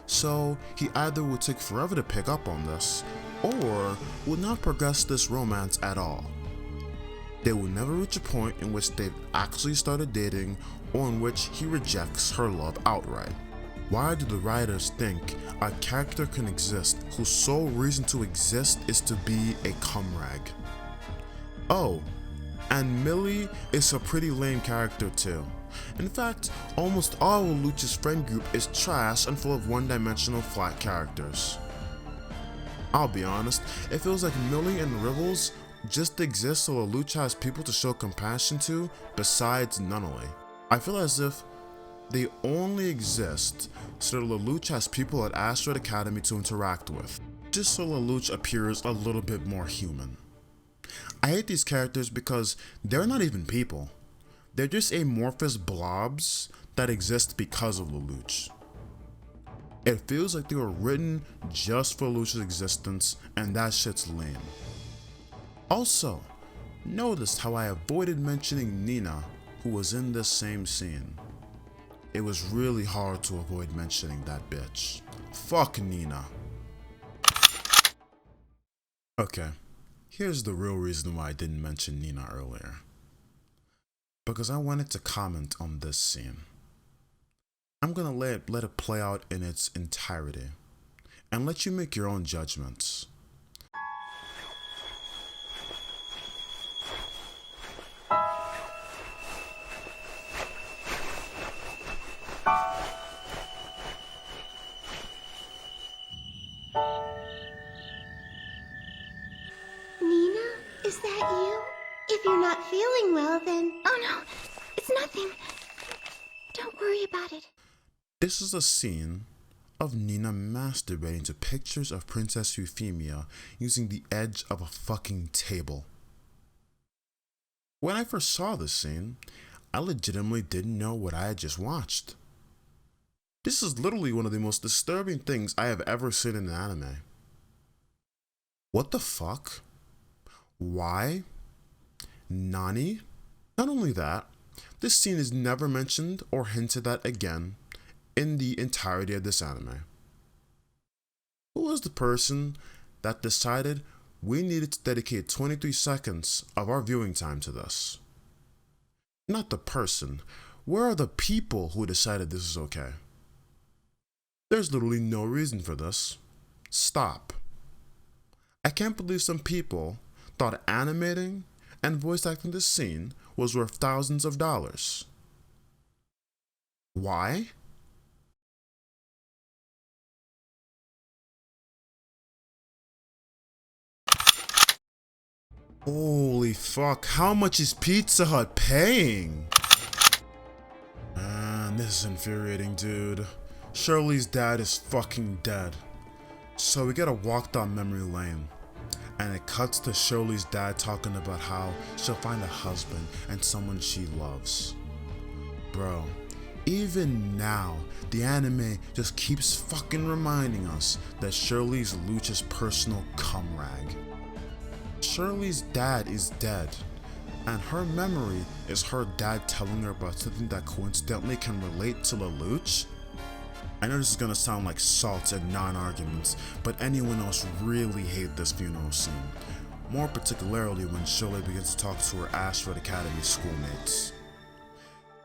so he either would take forever to pick up on this, or would not progress this romance at all. They will never reach a point in which they've actually started dating, or in which he rejects her love outright. Why do the writers think a character can exist whose sole reason to exist is to be a cumrag? Oh, and Millie is a pretty lame character too. In fact, almost all of LELOUCH'S friend group is trash and full of one-dimensional flat characters. I'll be honest, it feels like Millie and Ribbles just exist so LELOUCH has people to show compassion to besides Nunnally. I feel as if they only exist so that LELOUCH has people at Asteroid Academy to interact with, just so LELOUCH appears a little bit more human. I hate these characters because they're not even people. They're just amorphous blobs that exist because of LELOUCH. It feels like they were written just for LELOUCH's existence, and that shit's lame. Also, notice how I avoided mentioning Nina, who was in this same scene. It was really hard to avoid mentioning that bitch. Fuck Nina. Okay, here's the real reason why I didn't mention Nina earlier. Because I wanted to comment on this scene. I'm gonna let it play out in its entirety, and let you make your own judgments. Nina, is that you? If you're not feeling well, then... Oh no, it's nothing. Don't worry about it. This is a scene of Nina masturbating to pictures of Princess Euphemia using the edge of a fucking table. When I first saw this scene, I legitimately didn't know what I had just watched. This is literally one of the most disturbing things I have ever seen in an anime. What the fuck? Why? Nani? Not only that, this scene is never mentioned or hinted at again in the entirety of this anime. Who was the person that decided we needed to dedicate 23 seconds of our viewing time to this? Not the person. Where are the people who decided this is okay? There's literally no reason for this. Stop. I can't believe some people thought animating and voice acting this scene was worth thousands of dollars. Why? Holy fuck, how much is Pizza Hut paying? Man, this is infuriating, dude. Shirley's dad is fucking dead. So we gotta walk down memory lane. And it cuts to Shirley's dad talking about how she'll find a husband and someone she loves. Bro, Even now, the anime just keeps fucking reminding us that Shirley's Luch's personal cum rag. Shirley's dad is dead, and her memory is her dad telling her about something that coincidentally can relate to Lelouch. I know this is gonna sound like salts and non-arguments, but anyone else really hate this funeral scene, more particularly when Shirley begins to talk to her Ashford Academy schoolmates.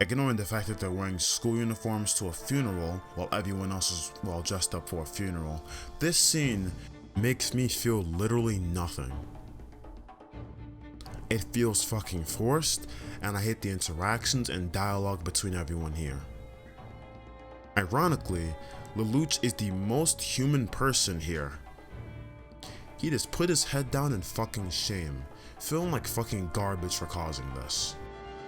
Ignoring the fact that they're wearing school uniforms to a funeral while everyone else is well dressed up for a funeral, this scene makes me feel literally nothing. It feels fucking forced, and I hate the interactions and dialogue between everyone here. Ironically, Lelouch is the most human person here. He just put his head down in fucking shame, feeling like fucking garbage for causing this.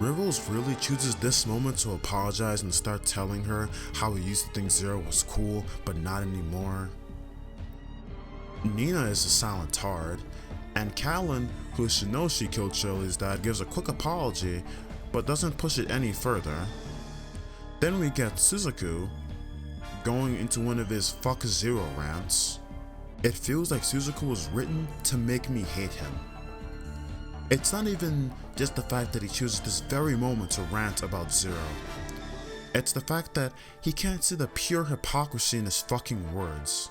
Rivals really chooses this moment to apologize and start telling her how he used to think Zero was cool, but not anymore. Nina is a silent tard, and Callan, who should know she killed Shirley's dad, gives a quick apology, but doesn't push it any further. Then we get Suzaku going into one of his fuck Zero rants. It feels like Suzaku was written to make me hate him. It's not even just the fact that he chooses this very moment to rant about Zero. It's the fact that he can't see the pure hypocrisy in his fucking words.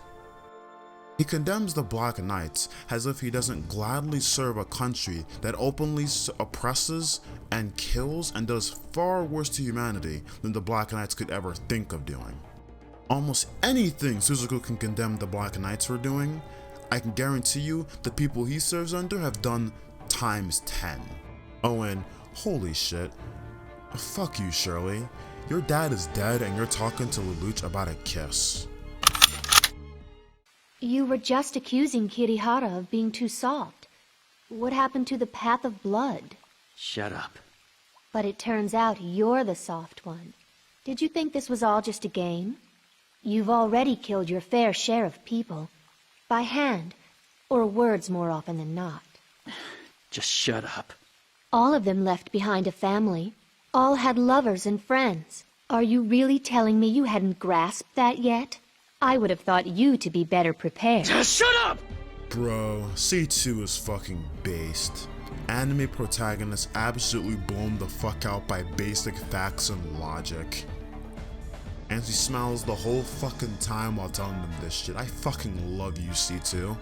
He condemns the Black Knights as if he doesn't gladly serve a country that openly oppresses and kills and does far worse to humanity than the Black Knights could ever think of doing. Almost anything Suzaku can condemn the Black Knights for doing, I can guarantee you the people he serves under have done times 10. Oh, and holy shit, fuck you, Shirley. Your dad is dead and you're talking to Lelouch about a kiss. You were just accusing Kirihara of being too soft. What happened to the path of blood? Shut up. But it turns out you're the soft one. Did you think this was all just a game? You've already killed your fair share of people. By hand, or words more often than not. Just shut up. All of them left behind a family. All had lovers and friends. Are you really telling me you hadn't grasped that yet? I would have thought you to be better prepared. Just shut up! Bro, C2 is fucking based. Anime protagonists absolutely blown the fuck out by basic facts and logic. And she smiles the whole fucking time while telling them this shit. I fucking love you, C2.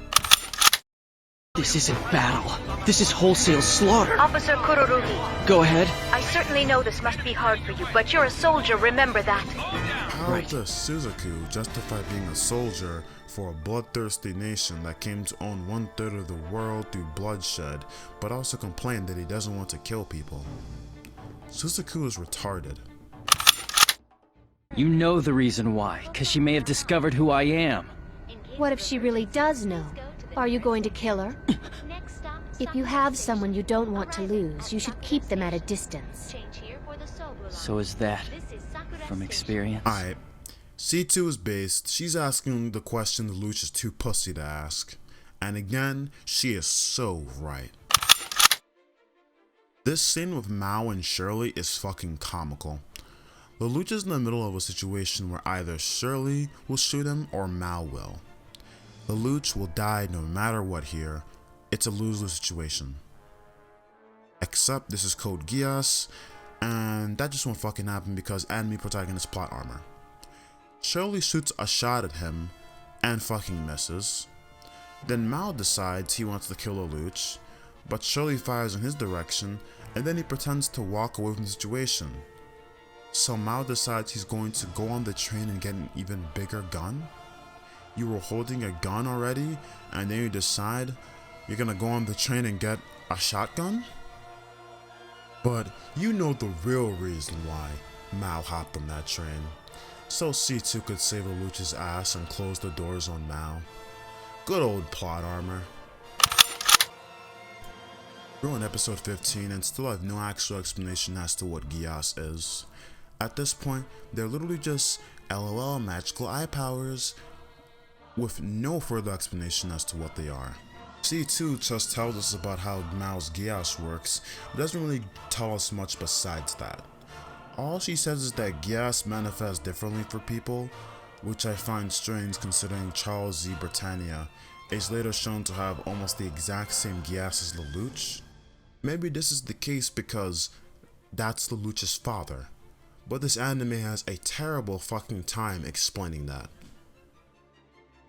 This isn't battle. This is wholesale slaughter. Officer Kururugi. Go ahead. I certainly know this must be hard for you, but you're a soldier, remember that. How does Suzaku justify being a soldier for a bloodthirsty nation that came to own 1/3 of the world through bloodshed, but also complain that he doesn't want to kill people? Suzaku is retarded. You know the reason why, because she may have discovered who I am. What if she really does know? Are you going to kill her? If you have someone you don't want to lose, you should keep them at a distance. So is that from experience? Alright, C2 is based. She's asking the question Lelouch is too pussy to ask. And again, she is so right. This scene with Mao and Shirley is fucking comical. Lelouch is in the middle of a situation where either Shirley will shoot him or Mao will. Lelouch will die no matter what here. It's a lose-lose situation. Except this is code Geass, and that just won't fucking happen because enemy protagonist plot armor. Shirley shoots a shot at him and fucking misses. Then Mao decides he wants to kill Lelouch, but Shirley fires in his direction and then he pretends to walk away from the situation. So Mao decides he's going to go on the train and get an even bigger gun? You were holding a gun already, and then you decide you're gonna go on the train and get a shotgun? But you know the real reason why Mao hopped on that train. So C2 could save Lelouch's ass and close the doors on Mao. Good old plot armor. We're on episode 15 and still have no actual explanation as to what Geass is. At this point, they're literally just LOL magical eye powers, with no further explanation as to what they are. C2 just tells us about how Mao's Geass works, but doesn't really tell us much besides that. All she says is that Geass manifests differently for people, which I find strange considering Charles Z. Britannia is later shown to have almost the exact same Geass as Lelouch. Maybe this is the case because that's Lelouch's father, but this anime has a terrible fucking time explaining that.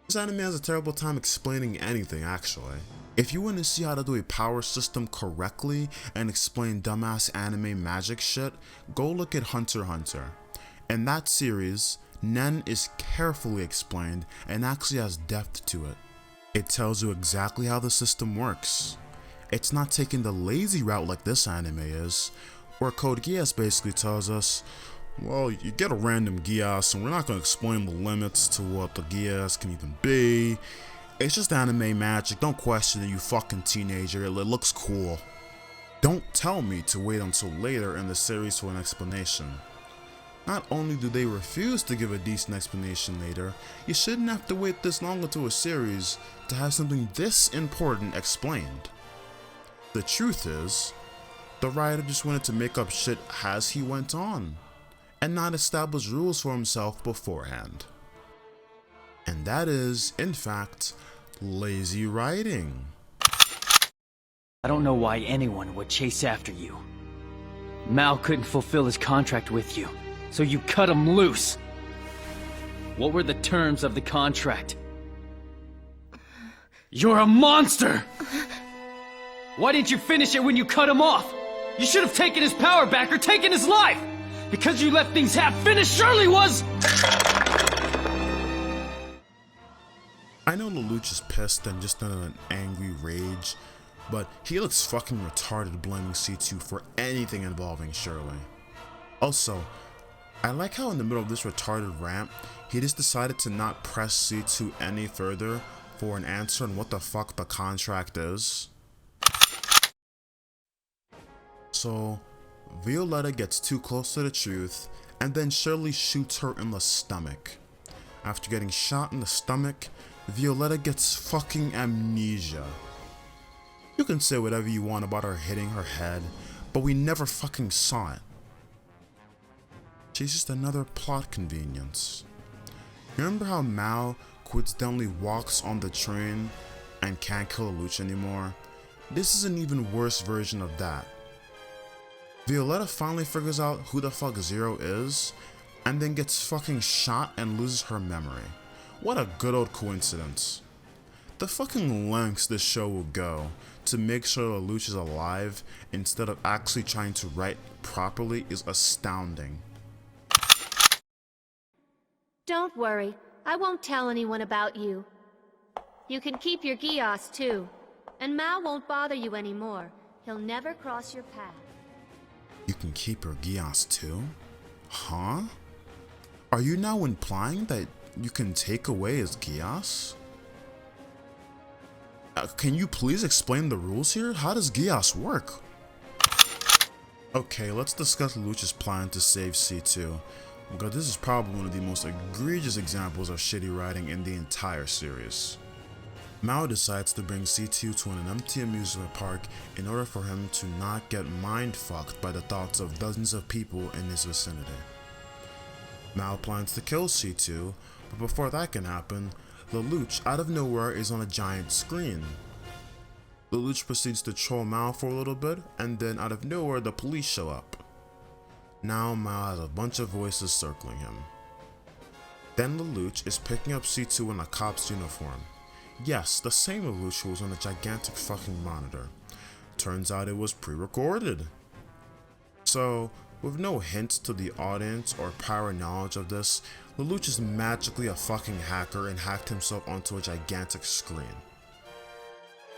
This anime has a terrible time explaining anything actually. If you want to see how to do a power system correctly and explain dumbass anime magic shit, go look at Hunter x Hunter. In that series, Nen is carefully explained and actually has depth to it. It tells you exactly how the system works. It's not taking the lazy route like this anime is, where Code Geass basically tells us, well, you get a random Geass and we're not going to explain the limits to what the Geass can even be. It's just anime magic, don't question it, you fucking teenager, it looks cool. Don't tell me to wait until later in the series for an explanation. Not only do they refuse to give a decent explanation later, you shouldn't have to wait this long into a series to have something this important explained. The truth is, the writer just wanted to make up shit as he went on, and not establish rules for himself beforehand. And that is, in fact, lazy writing. I don't know why anyone would chase after you. Mal couldn't fulfill his contract with you, so you cut him loose. What were the terms of the contract? You're a monster! Why didn't you finish it when you cut him off? You should have taken his power back or taken his life! Because you left things half-finished surely was... I know Lelouch is pissed and just in an angry rage, but he looks fucking retarded blaming C2 for anything involving Shirley. Also, I like how in the middle of this retarded rant, he just decided to not press C2 any further for an answer on what the fuck the contract is. So, Violetta gets too close to the truth, and then Shirley shoots her in the stomach. After getting shot in the stomach, Violetta gets fucking amnesia. You can say whatever you want about her hitting her head, but we never fucking saw it. She's just another plot convenience. Remember how Mao coincidentally walks on the train and can't kill Lelouch anymore? This is an even worse version of that. Violetta finally figures out who the fuck Zero is, and then gets fucking shot and loses her memory. What a good old coincidence. The fucking lengths this show will go to make sure Lelouch is alive instead of actually trying to write properly is astounding. Don't worry, I won't tell anyone about you. You can keep your Geass too, and Mao won't bother you anymore. He'll never cross your path. You can keep your Geass too? Huh? Are you now implying that you can take away his Geass? Can you please explain the rules here? How does Geass work? Okay, let's discuss Lelouch's plan to save C2, because this is probably one of the most egregious examples of shitty writing in the entire series. Mao decides to bring C2 to an empty amusement park in order for him to not get mind-fucked by the thoughts of dozens of people in his vicinity. Mao plans to kill C2, but before that can happen, Lelouch out of nowhere is on a giant screen. Lelouch proceeds to troll Mao for a little bit, and then out of nowhere the police show up. Now Mao has a bunch of voices circling him. Then Lelouch is picking up C2 in a cop's uniform. Yes, the same Lelouch who was on a gigantic fucking monitor. Turns out it was pre-recorded. So, with no hints to the audience or prior knowledge of this, Lelouch is magically a fucking hacker and hacked himself onto a gigantic screen.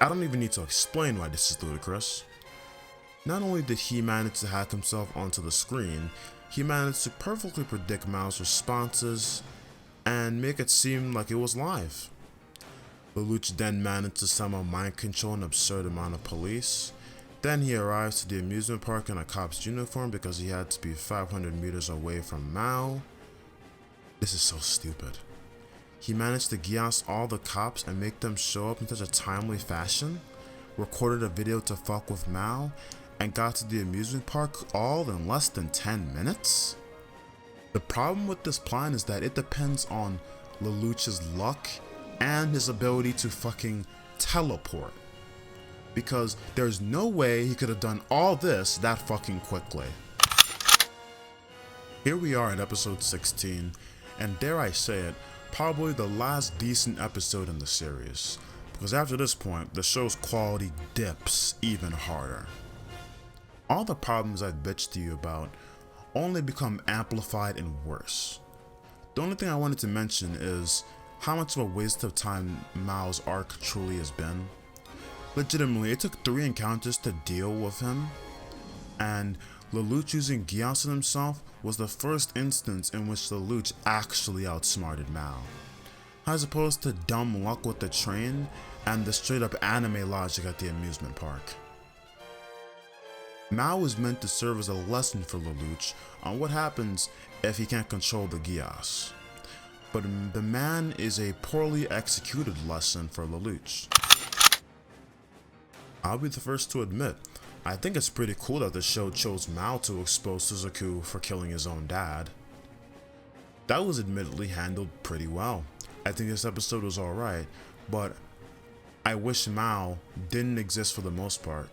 I don't even need to explain why this is ludicrous. Not only did he manage to hack himself onto the screen, he managed to perfectly predict Mao's responses and make it seem like it was live. Lelouch then managed to somehow mind control an absurd amount of police. Then he arrives to the amusement park in a cop's uniform because he had to be 500 meters away from Mao. This is so stupid. He managed to Geass all the cops and make them show up in such a timely fashion, recorded a video to fuck with Mao, and got to the amusement park all in less than 10 minutes? The problem with this plan is that it depends on LELOUCH'S luck and his ability to fucking teleport. Because there's no way he could have done all this that fucking quickly. Here we are in episode 16, and dare I say it, probably the last decent episode in the series. Because after this point, the show's quality dips even harder. All the problems I've bitched to you about only become amplified and worse. The only thing I wanted to mention is how much of a waste of time Mao's arc truly has been. Legitimately, it took 3 encounters to deal with him, and LELOUCH using Geass on himself was the first instance in which LELOUCH actually outsmarted Mao, as opposed to dumb luck with the train and the straight up anime logic at the amusement park. Mao was meant to serve as a lesson for LELOUCH on what happens if he can't control the Geass, but the man is a poorly executed lesson for LELOUCH. I'll be the first to admit, I think it's pretty cool that the show chose Mao to expose Suzaku for killing his own dad. That was admittedly handled pretty well. I think this episode was alright, but I wish Mao didn't exist for the most part.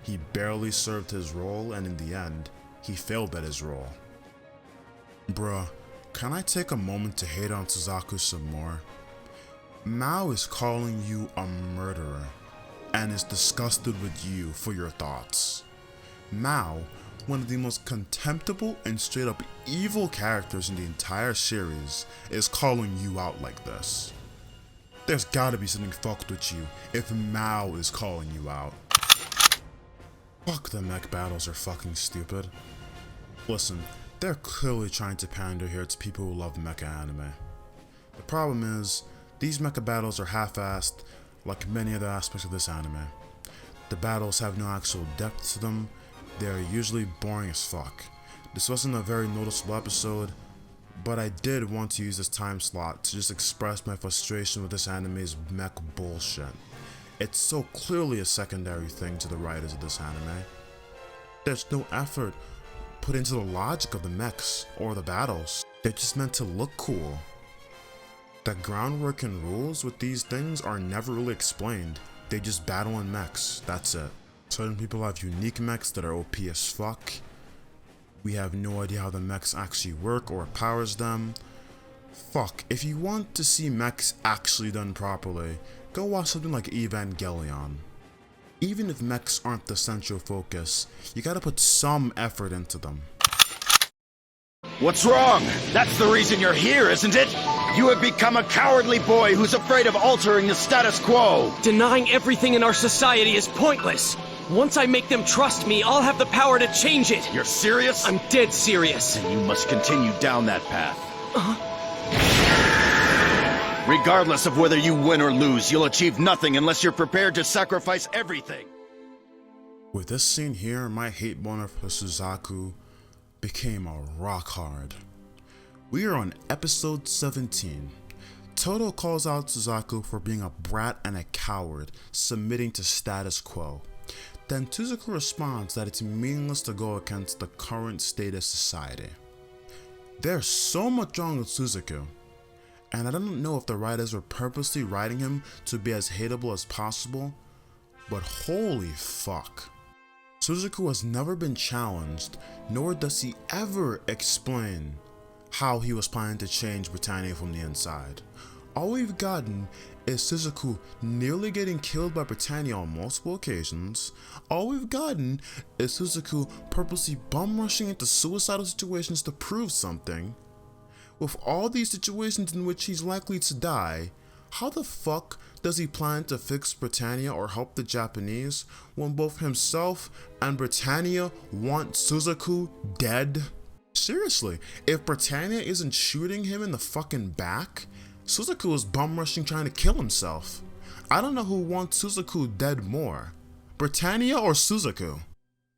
He barely served his role, and in the end, he failed at his role. Bruh, can I take a moment to hate on Suzaku some more? Mao is calling you a murderer, and is disgusted with you for your thoughts. Mao, one of the most contemptible and straight up evil characters in the entire series, is calling you out like this. There's gotta be something fucked with you if Mao is calling you out. Fuck, the mech battles are fucking stupid. Listen, they're clearly trying to pander here to people who love mecha anime. The problem is, these mecha battles are half-assed like many other aspects of this anime. The battles have no actual depth to them, they are usually boring as fuck. This wasn't a very noticeable episode, but I did want to use this time slot to just express my frustration with this anime's mech bullshit. It's so clearly a secondary thing to the writers of this anime. There's no effort put into the logic of the mechs or the battles. They're just meant to look cool. The groundwork and rules with these things are never really explained. They just battle in mechs, that's it. Certain people have unique mechs that are OP as fuck. We have no idea how the mechs actually work or what powers them. Fuck, if you want to see mechs actually done properly, go watch something like Evangelion. Even if mechs aren't the central focus, you gotta put some effort into them. What's wrong? That's the reason you're here, isn't it? You have become a cowardly boy who's afraid of altering the status quo. Denying everything in our society is pointless. Once I make them trust me, I'll have the power to change it. You're serious? I'm dead serious. Then you must continue down that path. Regardless of whether you win or lose, you'll achieve nothing unless you're prepared to sacrifice everything. With this scene here, my hate boner for Suzaku became a rock hard. We are on episode 17. Toto calls out Suzaku for being a brat and a coward, submitting to status quo. Then Suzaku responds that it's meaningless to go against the current state of society. There's so much wrong with Suzaku, and I don't know if the writers were purposely writing him to be as hateable as possible, but holy fuck. Suzaku has never been challenged, nor does he ever explain how he was planning to change Britannia from the inside. All we've gotten is Suzaku nearly getting killed by Britannia on multiple occasions. All we've gotten is Suzaku purposely bum rushing into suicidal situations to prove something. With all these situations in which he's likely to die, how the fuck does he plan to fix Britannia or help the Japanese when both himself and Britannia want Suzaku dead? Seriously, if Britannia isn't shooting him in the fucking back, Suzaku is bum rushing trying to kill himself. I don't know who wants Suzaku dead more, Britannia or Suzaku.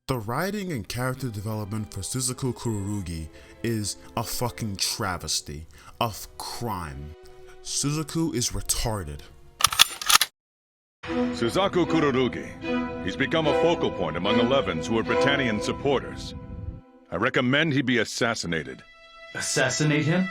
The writing and character development for Suzaku Kururugi is a fucking travesty of crime. Suzaku is retarded. Suzaku Kururugi. He's become a focal point among 11s who are Britannian supporters. I recommend he be assassinated. Assassinate him?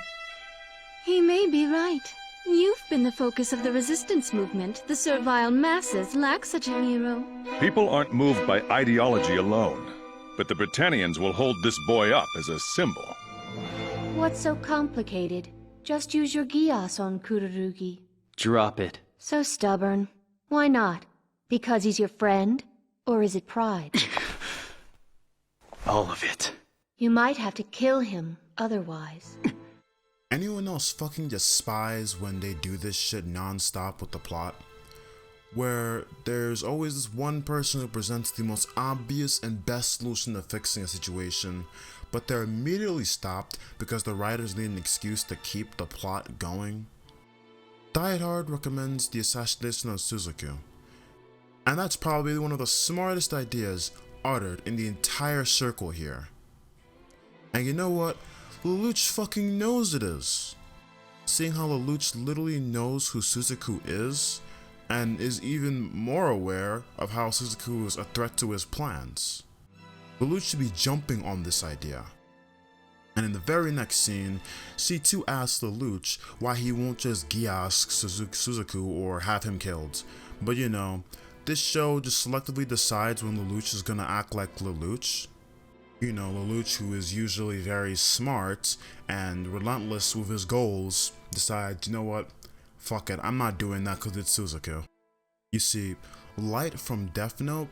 He may be right. You've been the focus of the resistance movement. The servile masses lack such a hero. People aren't moved by ideology alone, but the Britannians will hold this boy up as a symbol. What's so complicated? Just use your Geass on Kururugi. Drop it. So stubborn. Why not? Because he's your friend? Or is it pride? All of it. You might have to kill him, otherwise. Anyone else fucking despise when they do this shit non-stop with the plot? Where there's always this one person who presents the most obvious and best solution to fixing a situation, but they're immediately stopped because the writers need an excuse to keep the plot going? Die Hard recommends the assassination of Suzaku, and that's probably one of the smartest ideas uttered in the entire circle here. And you know what? Lelouch fucking knows it is. Seeing how Lelouch literally knows who Suzaku is, and is even more aware of how Suzaku is a threat to his plans. Lelouch should be jumping on this idea. And in the very next scene, C2 asks Lelouch why he won't just Geass Suzaku or have him killed. But you know, this show just selectively decides when Lelouch is gonna act like Lelouch. You know, Lelouch, who is usually very smart and relentless with his goals, decides, you know what, fuck it, I'm not doing that because it's Suzaku. You see, Light from Death Note,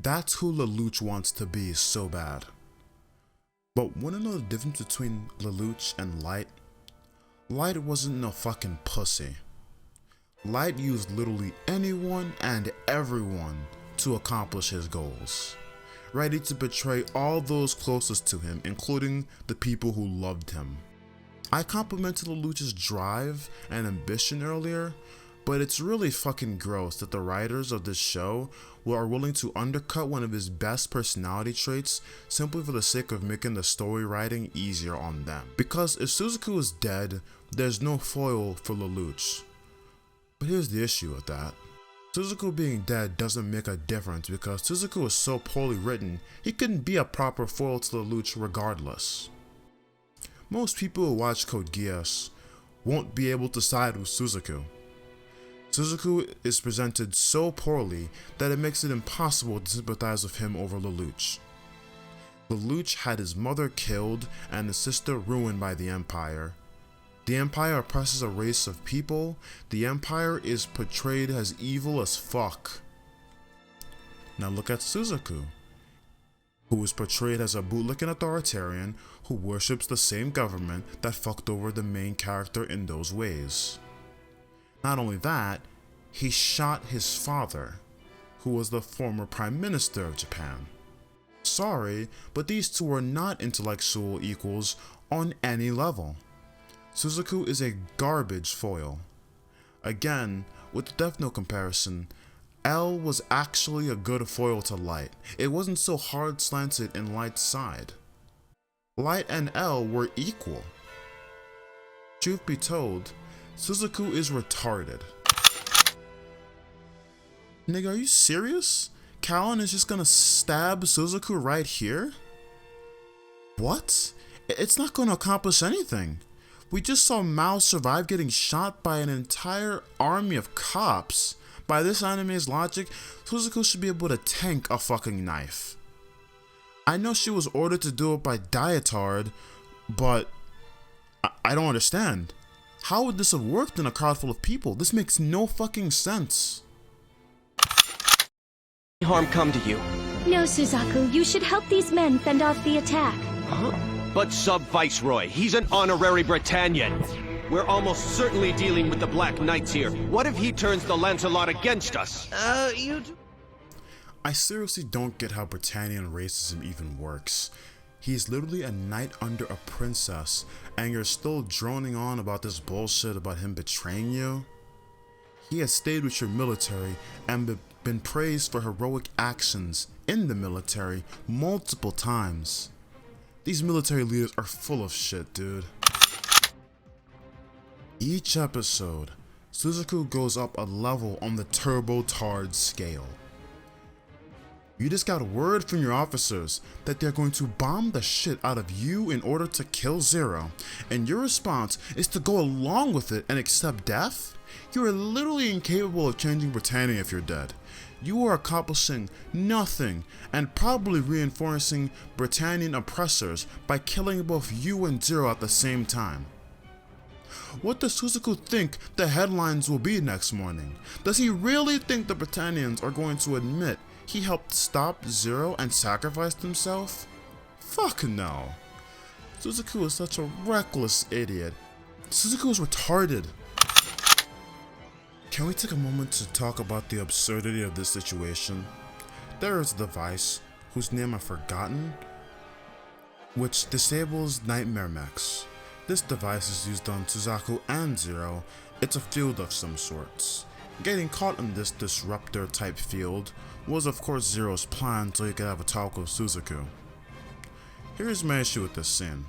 that's who Lelouch wants to be so bad. But wanna know the difference between Lelouch and Light? Light wasn't no fucking pussy. Light used literally anyone and everyone to accomplish his goals, ready to betray all those closest to him, including the people who loved him. I complimented Lelouch's drive and ambition earlier, but it's really fucking gross that the writers of this show are willing to undercut one of his best personality traits simply for the sake of making the story writing easier on them. Because if Suzaku is dead, there's no foil for Lelouch. But here's the issue with that. Suzaku being dead doesn't make a difference because Suzaku is so poorly written, he couldn't be a proper foil to Lelouch regardless. Most people who watch Code Geass won't be able to side with Suzaku. Suzaku is presented so poorly that it makes it impossible to sympathize with him over Lelouch. Lelouch had his mother killed and his sister ruined by the Empire. The Empire oppresses a race of people. The Empire is portrayed as evil as fuck. Now look at Suzaku, who is portrayed as a bootlicking authoritarian who worships the same government that fucked over the main character in those ways. Not only that, he shot his father, who was the former Prime Minister of Japan. Sorry, but these two are not intellectual equals on any level. Suzaku is a garbage foil. Again, with the Death Note comparison, L was actually a good foil to Light. It wasn't so hard slanted in Light's side. Light and L were equal. Truth be told, Suzaku is retarded. Nigga, are you serious? Callan is just gonna stab Suzaku right here? What? It's not gonna accomplish anything. We just saw Mao survive getting shot by an entire army of cops. By this anime's logic, Suzaku should be able to tank a fucking knife. I know she was ordered to do it by Dietard, but I don't understand. How would this have worked in a crowd full of people? This makes no fucking sense. Harm come to you. No, Suzaku, you should help these men fend off the attack. Huh? But Sub-Viceroy, he's an honorary Britannian. We're almost certainly dealing with the Black Knights here. What if he turns the Lancelot against us? I seriously don't get how Britannian racism even works. He's literally a knight under a princess, and you're still droning on about this bullshit about him betraying you? He has stayed with your military and been praised for heroic actions in the military multiple times. These military leaders are full of shit, dude. Each episode, Suzaku goes up a level on the turbo-tard scale. You just got word from your officers that they're going to bomb the shit out of you in order to kill Zero, and your response is to go along with it and accept death? You are literally incapable of changing Britannia if you're dead. You are accomplishing nothing and probably reinforcing Britannian oppressors by killing both you and Zero at the same time. What does Suzaku think the headlines will be next morning? Does he really think the Britannians are going to admit he helped stop Zero and sacrificed himself? Fuck no. Suzaku is such a reckless idiot. Suzaku is retarded. Can we take a moment to talk about the absurdity of this situation? There is a device, whose name I've forgotten, which disables Knightmare mechs. This device is used on Suzaku and Zero. It's a field of some sorts. Getting caught in this disruptor type field was of course Zero's plan so he could have a talk with Suzaku. Here's my issue with this scene.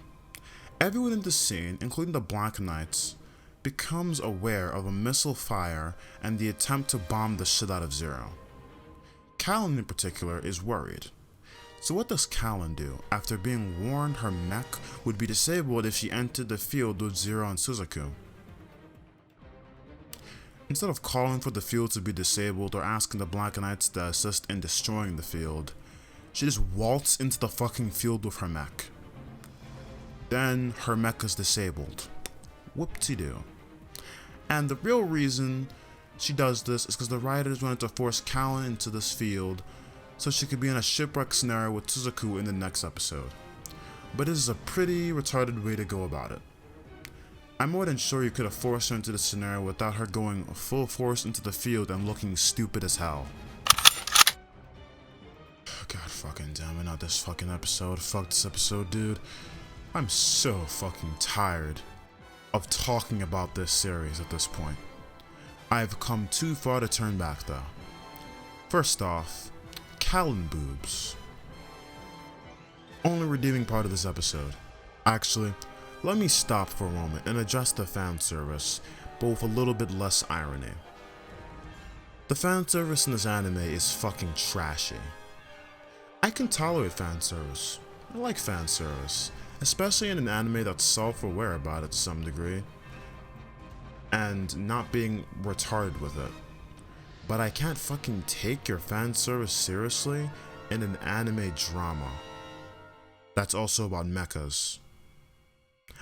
Everyone in the scene, including the Black Knights, becomes aware of a missile fire and the attempt to bomb the shit out of Zero. Callan in particular is worried. So what does Callan do after being warned her mech would be disabled if she entered the field with Zero and Suzaku? Instead of calling for the field to be disabled or asking the Black Knights to assist in destroying the field, she just waltzed into the fucking field with her mech. Then her mech is disabled. Whoop-de-doo. And the real reason she does this is because the writers wanted to force Callan into this field so she could be in a shipwreck scenario with Suzaku in the next episode. But this is a pretty retarded way to go about it. I'm more than sure you could have forced her into this scenario without her going full force into the field and looking stupid as hell. God fucking damn it, not this fucking episode. Fuck this episode, dude. I'm so fucking tired of talking about this series at this point. I've come too far to turn back though. First off, Callan boobs. Only redeeming part of this episode. Actually, let me stop for a moment and address the fan service, but with a little bit less irony. The fan service in this anime is fucking trashy. I can tolerate fan service. I like fan service, especially in an anime that's self-aware about it to some degree, and not being retarded with it. But I can't fucking take your fan service seriously in an anime drama that's also about mechas,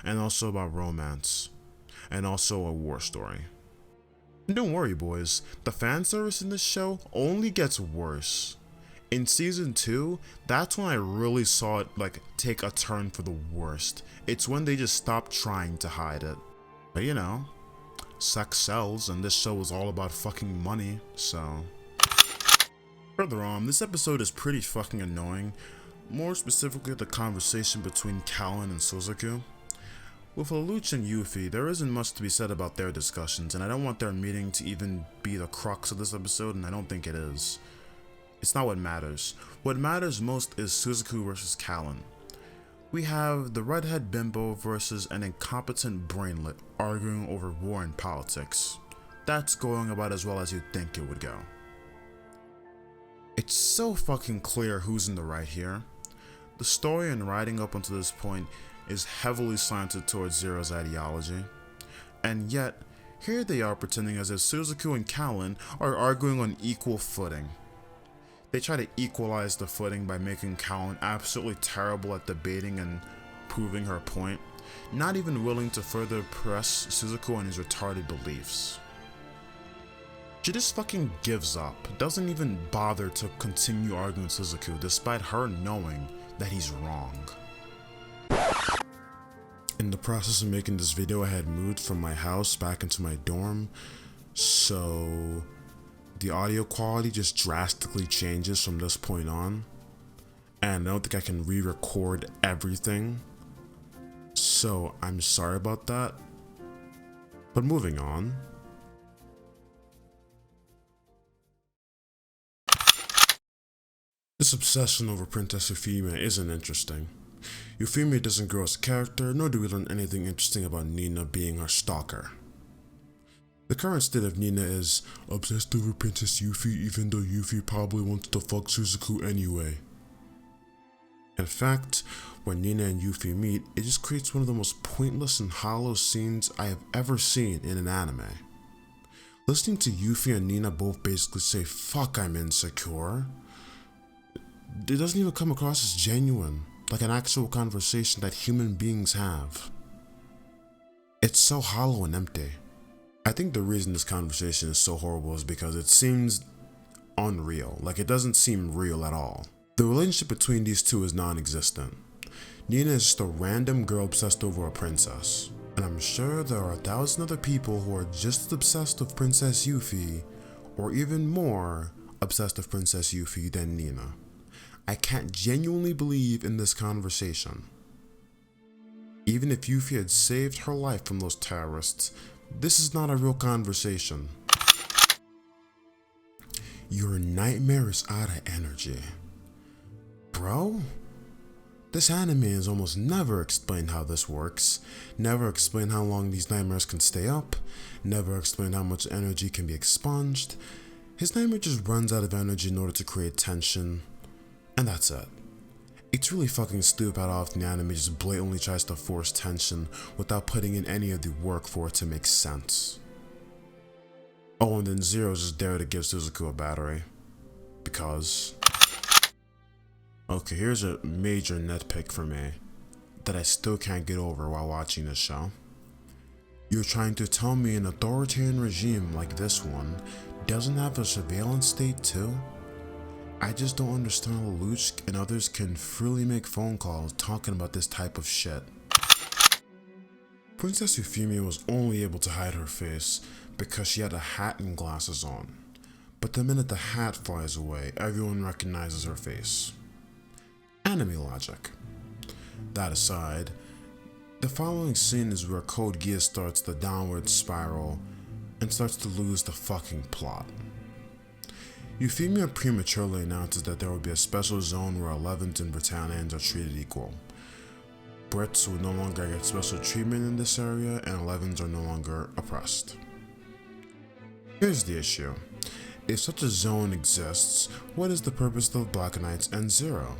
and also about romance, and also a war story. And don't worry boys, the fan service in this show only gets worse. In season 2, that's when I really saw it take a turn for the worst. It's when they just stopped trying to hide it. But you know, sex sells, and this show is all about fucking money, so. Further on, this episode is pretty fucking annoying. More specifically, the conversation between Callan and Suzaku. With Lelouch and Yuffie, there isn't much to be said about their discussions, and I don't want their meeting to even be the crux of this episode, and I don't think it is. It's not what matters. What matters most is Suzaku versus Callan. We have the redhead bimbo versus an incompetent brainlet arguing over war and politics. That's going about as well as you'd think it would go. It's so fucking clear who's in the right here. The story and writing up until this point is heavily slanted towards Zero's ideology, and yet here they are pretending as if Suzaku and Callan are arguing on equal footing. They try to equalize the footing by making Callan absolutely terrible at debating and proving her point, not even willing to further press Suzaku on his retarded beliefs. She just fucking gives up, doesn't even bother to continue arguing with Suzaku despite her knowing that he's wrong. In the process of making this video, I had moved from my house back into my dorm, so the audio quality just drastically changes from this point on, and I don't think I can re-record everything, so I'm sorry about that. But moving on. This obsession over Princess Euphemia isn't interesting. Euphemia doesn't grow as a character, nor do we learn anything interesting about Nina being her stalker. The current state of Nina is obsessed over Princess Yuffie even though Yuffie probably wants to fuck Suzaku anyway. In fact, when Nina and Yuffie meet, it just creates one of the most pointless and hollow scenes I have ever seen in an anime. Listening to Yuffie and Nina both basically say, "Fuck, I'm insecure," it doesn't even come across as genuine, like an actual conversation that human beings have. It's so hollow and empty. I think the reason this conversation is so horrible is because it seems unreal, like it doesn't seem real at all. The relationship between these two is non-existent. Nina is just a random girl obsessed over a princess, and I'm sure there are 1,000 other people who are just as obsessed with Princess Yuffie, or even more obsessed with Princess Yuffie than Nina. I can't genuinely believe in this conversation. Even if Yuffie had saved her life from those terrorists, this is not a real conversation. Your nightmare is out of energy. Bro? This anime is almost never explained how this works, never explained how long these nightmares can stay up, never explained how much energy can be expunged. His nightmare just runs out of energy in order to create tension, and that's it. It's really fucking stupid how often the anime just blatantly tries to force tension without putting in any of the work for it to make sense. Oh, and then Zero's just there to give Suzaku a battery. Because... Okay, here's a major nitpick for me that I still can't get over while watching this show. You're trying to tell me an authoritarian regime like this one doesn't have a surveillance state too? I just don't understand how Lelouch and others can freely make phone calls talking about this type of shit. Princess Euphemia was only able to hide her face because she had a hat and glasses on. But the minute the hat flies away, everyone recognizes her face. Anime logic. That aside, the following scene is where Code Geass starts the downward spiral and starts to lose the fucking plot. Euphemia prematurely announces that there will be a special zone where 11s and Britannians are treated equal. Brits will no longer get special treatment in this area, and 11s are no longer oppressed. Here's the issue. If such a zone exists, what is the purpose of Black Knights and Zero?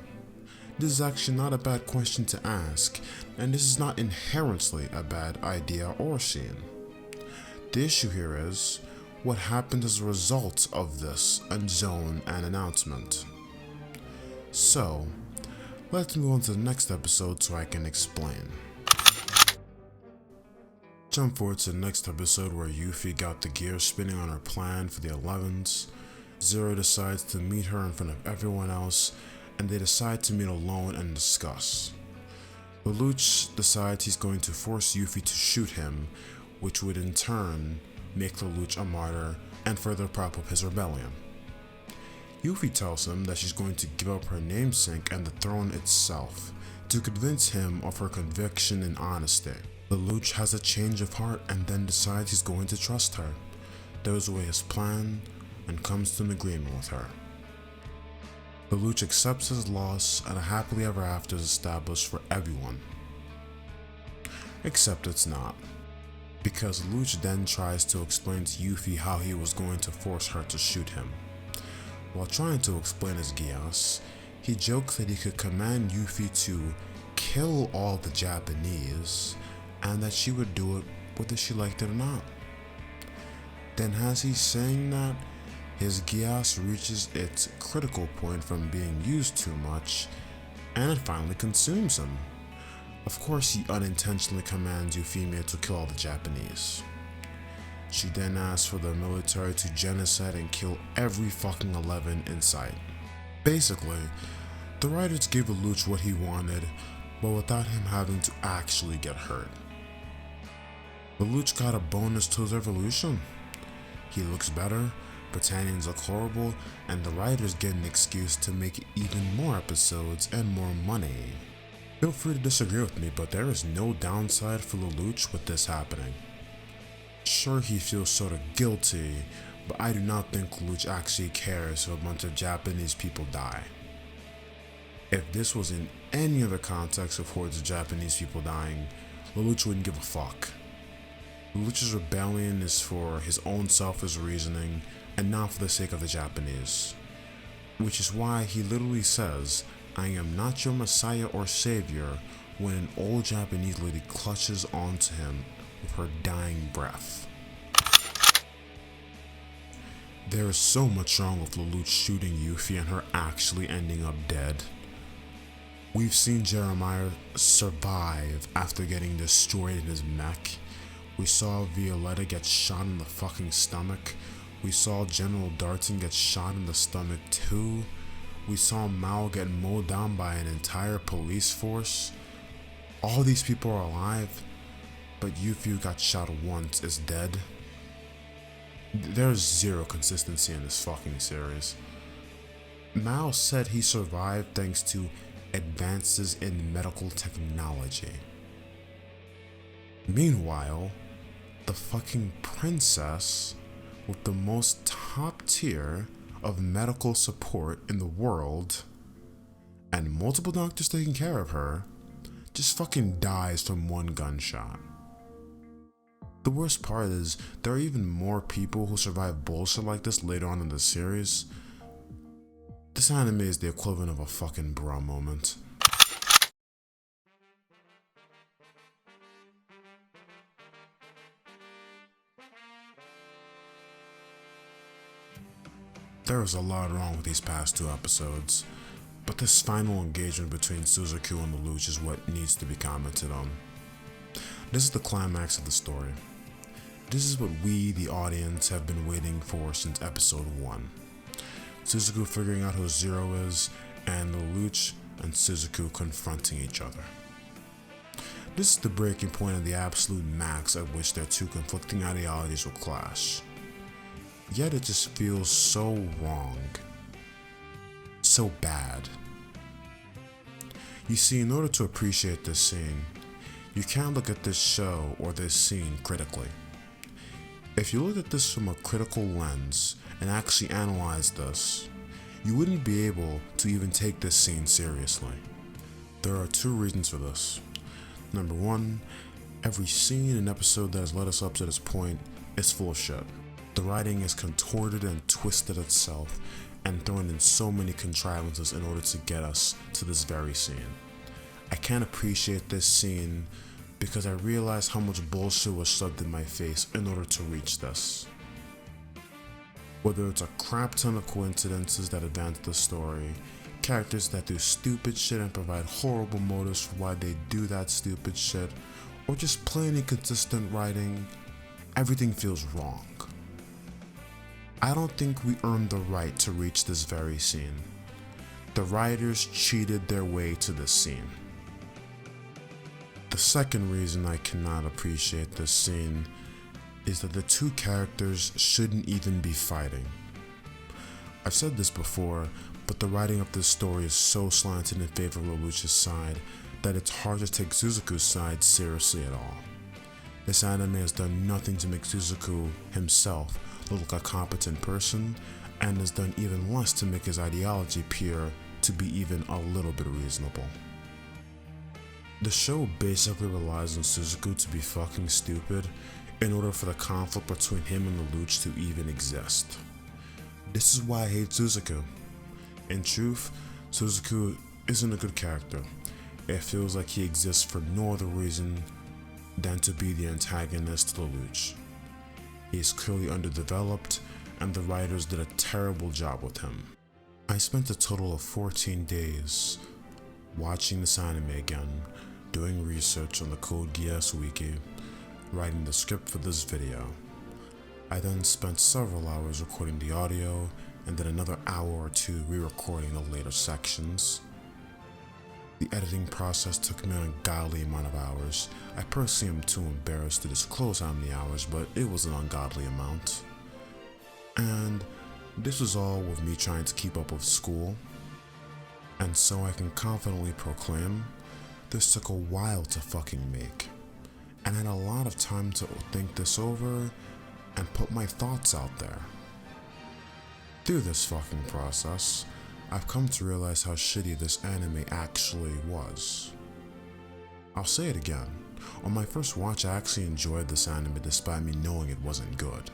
This is actually not a bad question to ask, and this is not inherently a bad idea or scene. The issue here is, what happened as a result of this zone and announcement? So, let's move on to the next episode so I can explain. Jump forward to the next episode where Yuffie got the gears spinning on her plan for the 11s. Zero decides to meet her in front of everyone else, and they decide to meet alone and discuss. Lelouch decides he's going to force Yuffie to shoot him, which would in turn make Lelouch a martyr and further prop up his rebellion. Yuffie tells him that she's going to give up her namesake and the throne itself to convince him of her conviction and honesty. Lelouch has a change of heart and then decides he's going to trust her, throws away his plan, and comes to an agreement with her. Lelouch accepts his loss and a happily ever after is established for everyone. Except it's not. Because Lelouch then tries to explain to Yuffie how he was going to force her to shoot him. While trying to explain his Geass, he jokes that he could command Yuffie to kill all the Japanese, and that she would do it whether she liked it or not. Then as he's saying that, his Geass reaches its critical point from being used too much, and it finally consumes him. Of course, he unintentionally commands Euphemia to kill all the Japanese. She then asks for the military to genocide and kill every fucking 11 in sight. Basically, the writers gave Lelouch what he wanted, but without him having to actually get hurt. Lelouch got a bonus to his evolution. He looks better, Britannians look horrible, and the writers get an excuse to make even more episodes and more money. Feel free to disagree with me, but there is no downside for Lelouch with this happening. Sure, he feels sort of guilty, but I do not think Lelouch actually cares if a bunch of Japanese people die. If this was in any other context of hordes of Japanese people dying, Lelouch wouldn't give a fuck. Lelouch's rebellion is for his own selfish reasoning and not for the sake of the Japanese. Which is why he literally says, "I am not your messiah or savior," when an old Japanese lady clutches onto him with her dying breath. There is so much wrong with Lelouch shooting Yuffie and her actually ending up dead. We've seen Jeremiah survive after getting destroyed in his mech. We saw Violetta get shot in the fucking stomach. We saw General Darton get shot in the stomach too. We saw Mao get mowed down by an entire police force. All these people are alive, but Yuffie, who got shot once, is dead. There's zero consistency in this fucking series. Mao said he survived thanks to advances in medical technology. Meanwhile, the fucking princess with the most top tier of medical support in the world and multiple doctors taking care of her just fucking dies from one gunshot. The worst part is there are even more people who survive bullshit like this later on in the series. This anime is the equivalent of a fucking bra moment. There is a lot wrong with these past two episodes, but this final engagement between Suzaku and Lelouch is what needs to be commented on. This is the climax of the story. This is what we, the audience, have been waiting for since episode 1. Suzaku figuring out who Zero is, and Lelouch and Suzaku confronting each other. This is the breaking point and the absolute max at which their two conflicting ideologies will clash. Yet it just feels so wrong. So bad. You see, in order to appreciate this scene, you can't look at this show or this scene critically. If you look at this from a critical lens and actually analyze this, you wouldn't be able to even take this scene seriously. There are two reasons for this. Number one, every scene and episode that has led us up to this point is full of shit. The writing is contorted and twisted itself and thrown in so many contrivances in order to get us to this very scene. I can't appreciate this scene because I realize how much bullshit was shoved in my face in order to reach this. Whether it's a crap ton of coincidences that advance the story, characters that do stupid shit and provide horrible motives for why they do that stupid shit, or just plain inconsistent writing, everything feels wrong. I don't think we earned the right to reach this very scene. The writers cheated their way to this scene. The second reason I cannot appreciate this scene is that the two characters shouldn't even be fighting. I've said this before, but the writing of this story is so slanted in favor of Lelouch's side that it's hard to take Suzaku's side seriously at all. This anime has done nothing to make Suzaku himself look like a competent person, and has done even less to make his ideology appear to be even a little bit reasonable. The show basically relies on Suzaku to be fucking stupid in order for the conflict between him and Lelouch to even exist. This is why I hate Suzaku. In truth, Suzaku isn't a good character. It feels like he exists for no other reason than to be the antagonist to Lelouch. He is clearly underdeveloped, and the writers did a terrible job with him. I spent a total of 14 days watching this anime again, doing research on the Code Geass wiki, writing the script for this video. I then spent several hours recording the audio, and then another hour or two re-recording the later sections. The editing process took me an ungodly amount of hours. I personally am too embarrassed to disclose how many hours, but it was an ungodly amount. And this was all with me trying to keep up with school. And so I can confidently proclaim, this took a while to fucking make. And I had a lot of time to think this over and put my thoughts out there. Through this fucking process, I've come to realize how shitty this anime actually was. I'll say it again. on my first watch I actually enjoyed this anime despite me knowing it wasn't good.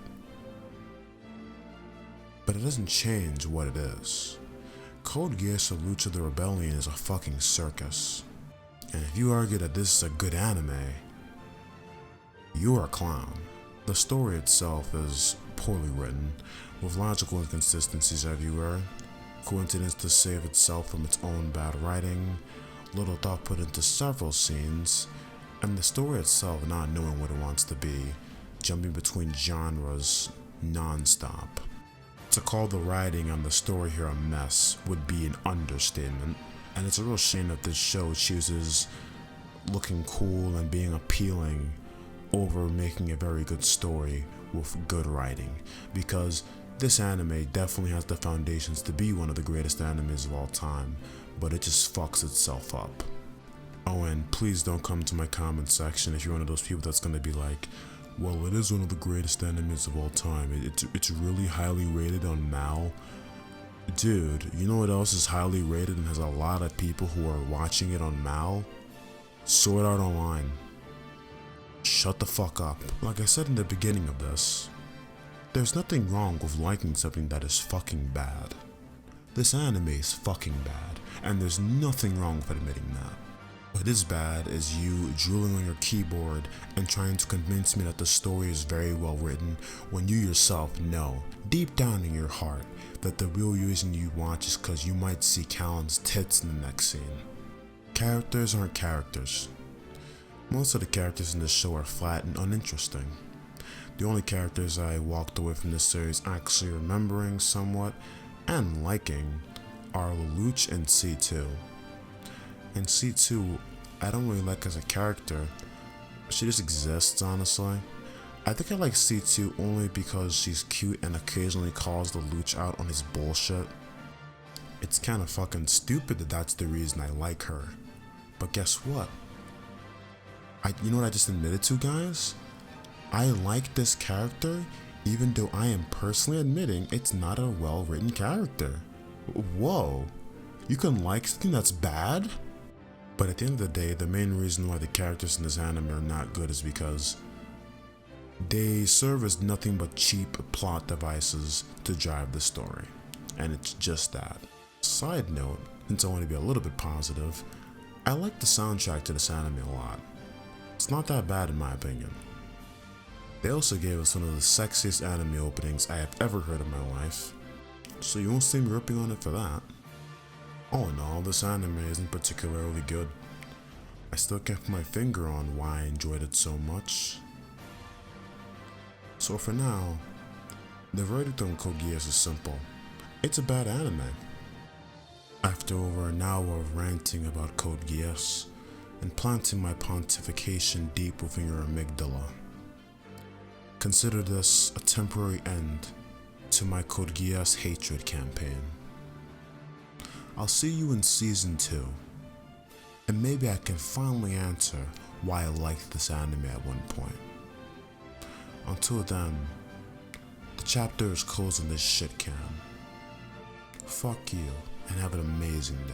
But it doesn't change what it is. Code Geass of Lucha the Rebellion is a fucking circus. And if you argue that this is a good anime, you're a clown. The story itself is poorly written, with logical inconsistencies everywhere, coincidence to save itself from its own bad writing, little thought put into several scenes, and the story itself not knowing what it wants to be, jumping between genres non-stop. To call the writing and the story here a mess would be an understatement, and it's a real shame that this show chooses looking cool and being appealing over making a very good story with good writing, because this anime definitely has the foundations to be one of the greatest animes of all time, but it just fucks itself up. Oh, and please don't come to my comment section if you're one of those people that's gonna be like, well, it is one of the greatest animes of all time. It's really highly rated on MAL. Dude, you know what else is highly rated and has a lot of people who are watching it on MAL? Sword Art Online. Shut the fuck up. Like I said in the beginning of this, there's nothing wrong with liking something that is fucking bad. This anime is fucking bad, and there's nothing wrong with admitting that. What is bad is you drooling on your keyboard and trying to convince me that the story is very well written when you yourself know, deep down in your heart, that the real reason you watch is because you might see Callan's tits in the next scene. Characters aren't characters. Most of the characters in this show are flat and uninteresting. The only characters I walked away from this series actually remembering somewhat and liking are Lelouch and C2. And C2, I don't really like as a character. She just exists, honestly. I think I like C2 only because she's cute and occasionally calls Lelouch out on his bullshit. It's kind of fucking stupid that that's the reason I like her. But guess what? You know what I just admitted to, guys? I like this character even though I am personally admitting it's not a well-written character. Whoa. You can like something that's bad? But at the end of the day, the main reason why the characters in this anime are not good is because they serve as nothing but cheap plot devices to drive the story. And it's just that. Side note, since I want to be a little bit positive, I like the soundtrack to this anime a lot. It's not that bad in my opinion. They also gave us one of the sexiest anime openings I have ever heard in my life, so you won't see me ripping on it for that. All in all, this anime isn't particularly good. I still can't put my finger on why I enjoyed it so much. So for now, the verdict on Code Geass is simple. It's a bad anime. After over an hour of ranting about Code Geass and planting my pontification deep within your amygdala, consider this a temporary end to my Code Geass hatred campaign. I'll see you in Season 2, and maybe I can finally answer why I liked this anime at one point. Until then, the chapter is closing this shit can. Fuck you, and have an amazing day.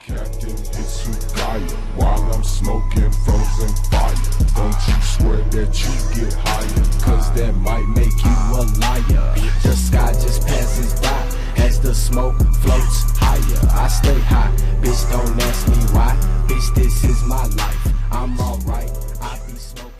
Captain Hitsugaya while I'm smoking frozen fire. Don't you swear that you get higher, cause that might make you a liar. The sky just passes by as the smoke floats higher. I stay high, bitch, don't ask me why. Bitch, this is my life. I'm alright, I be smoking.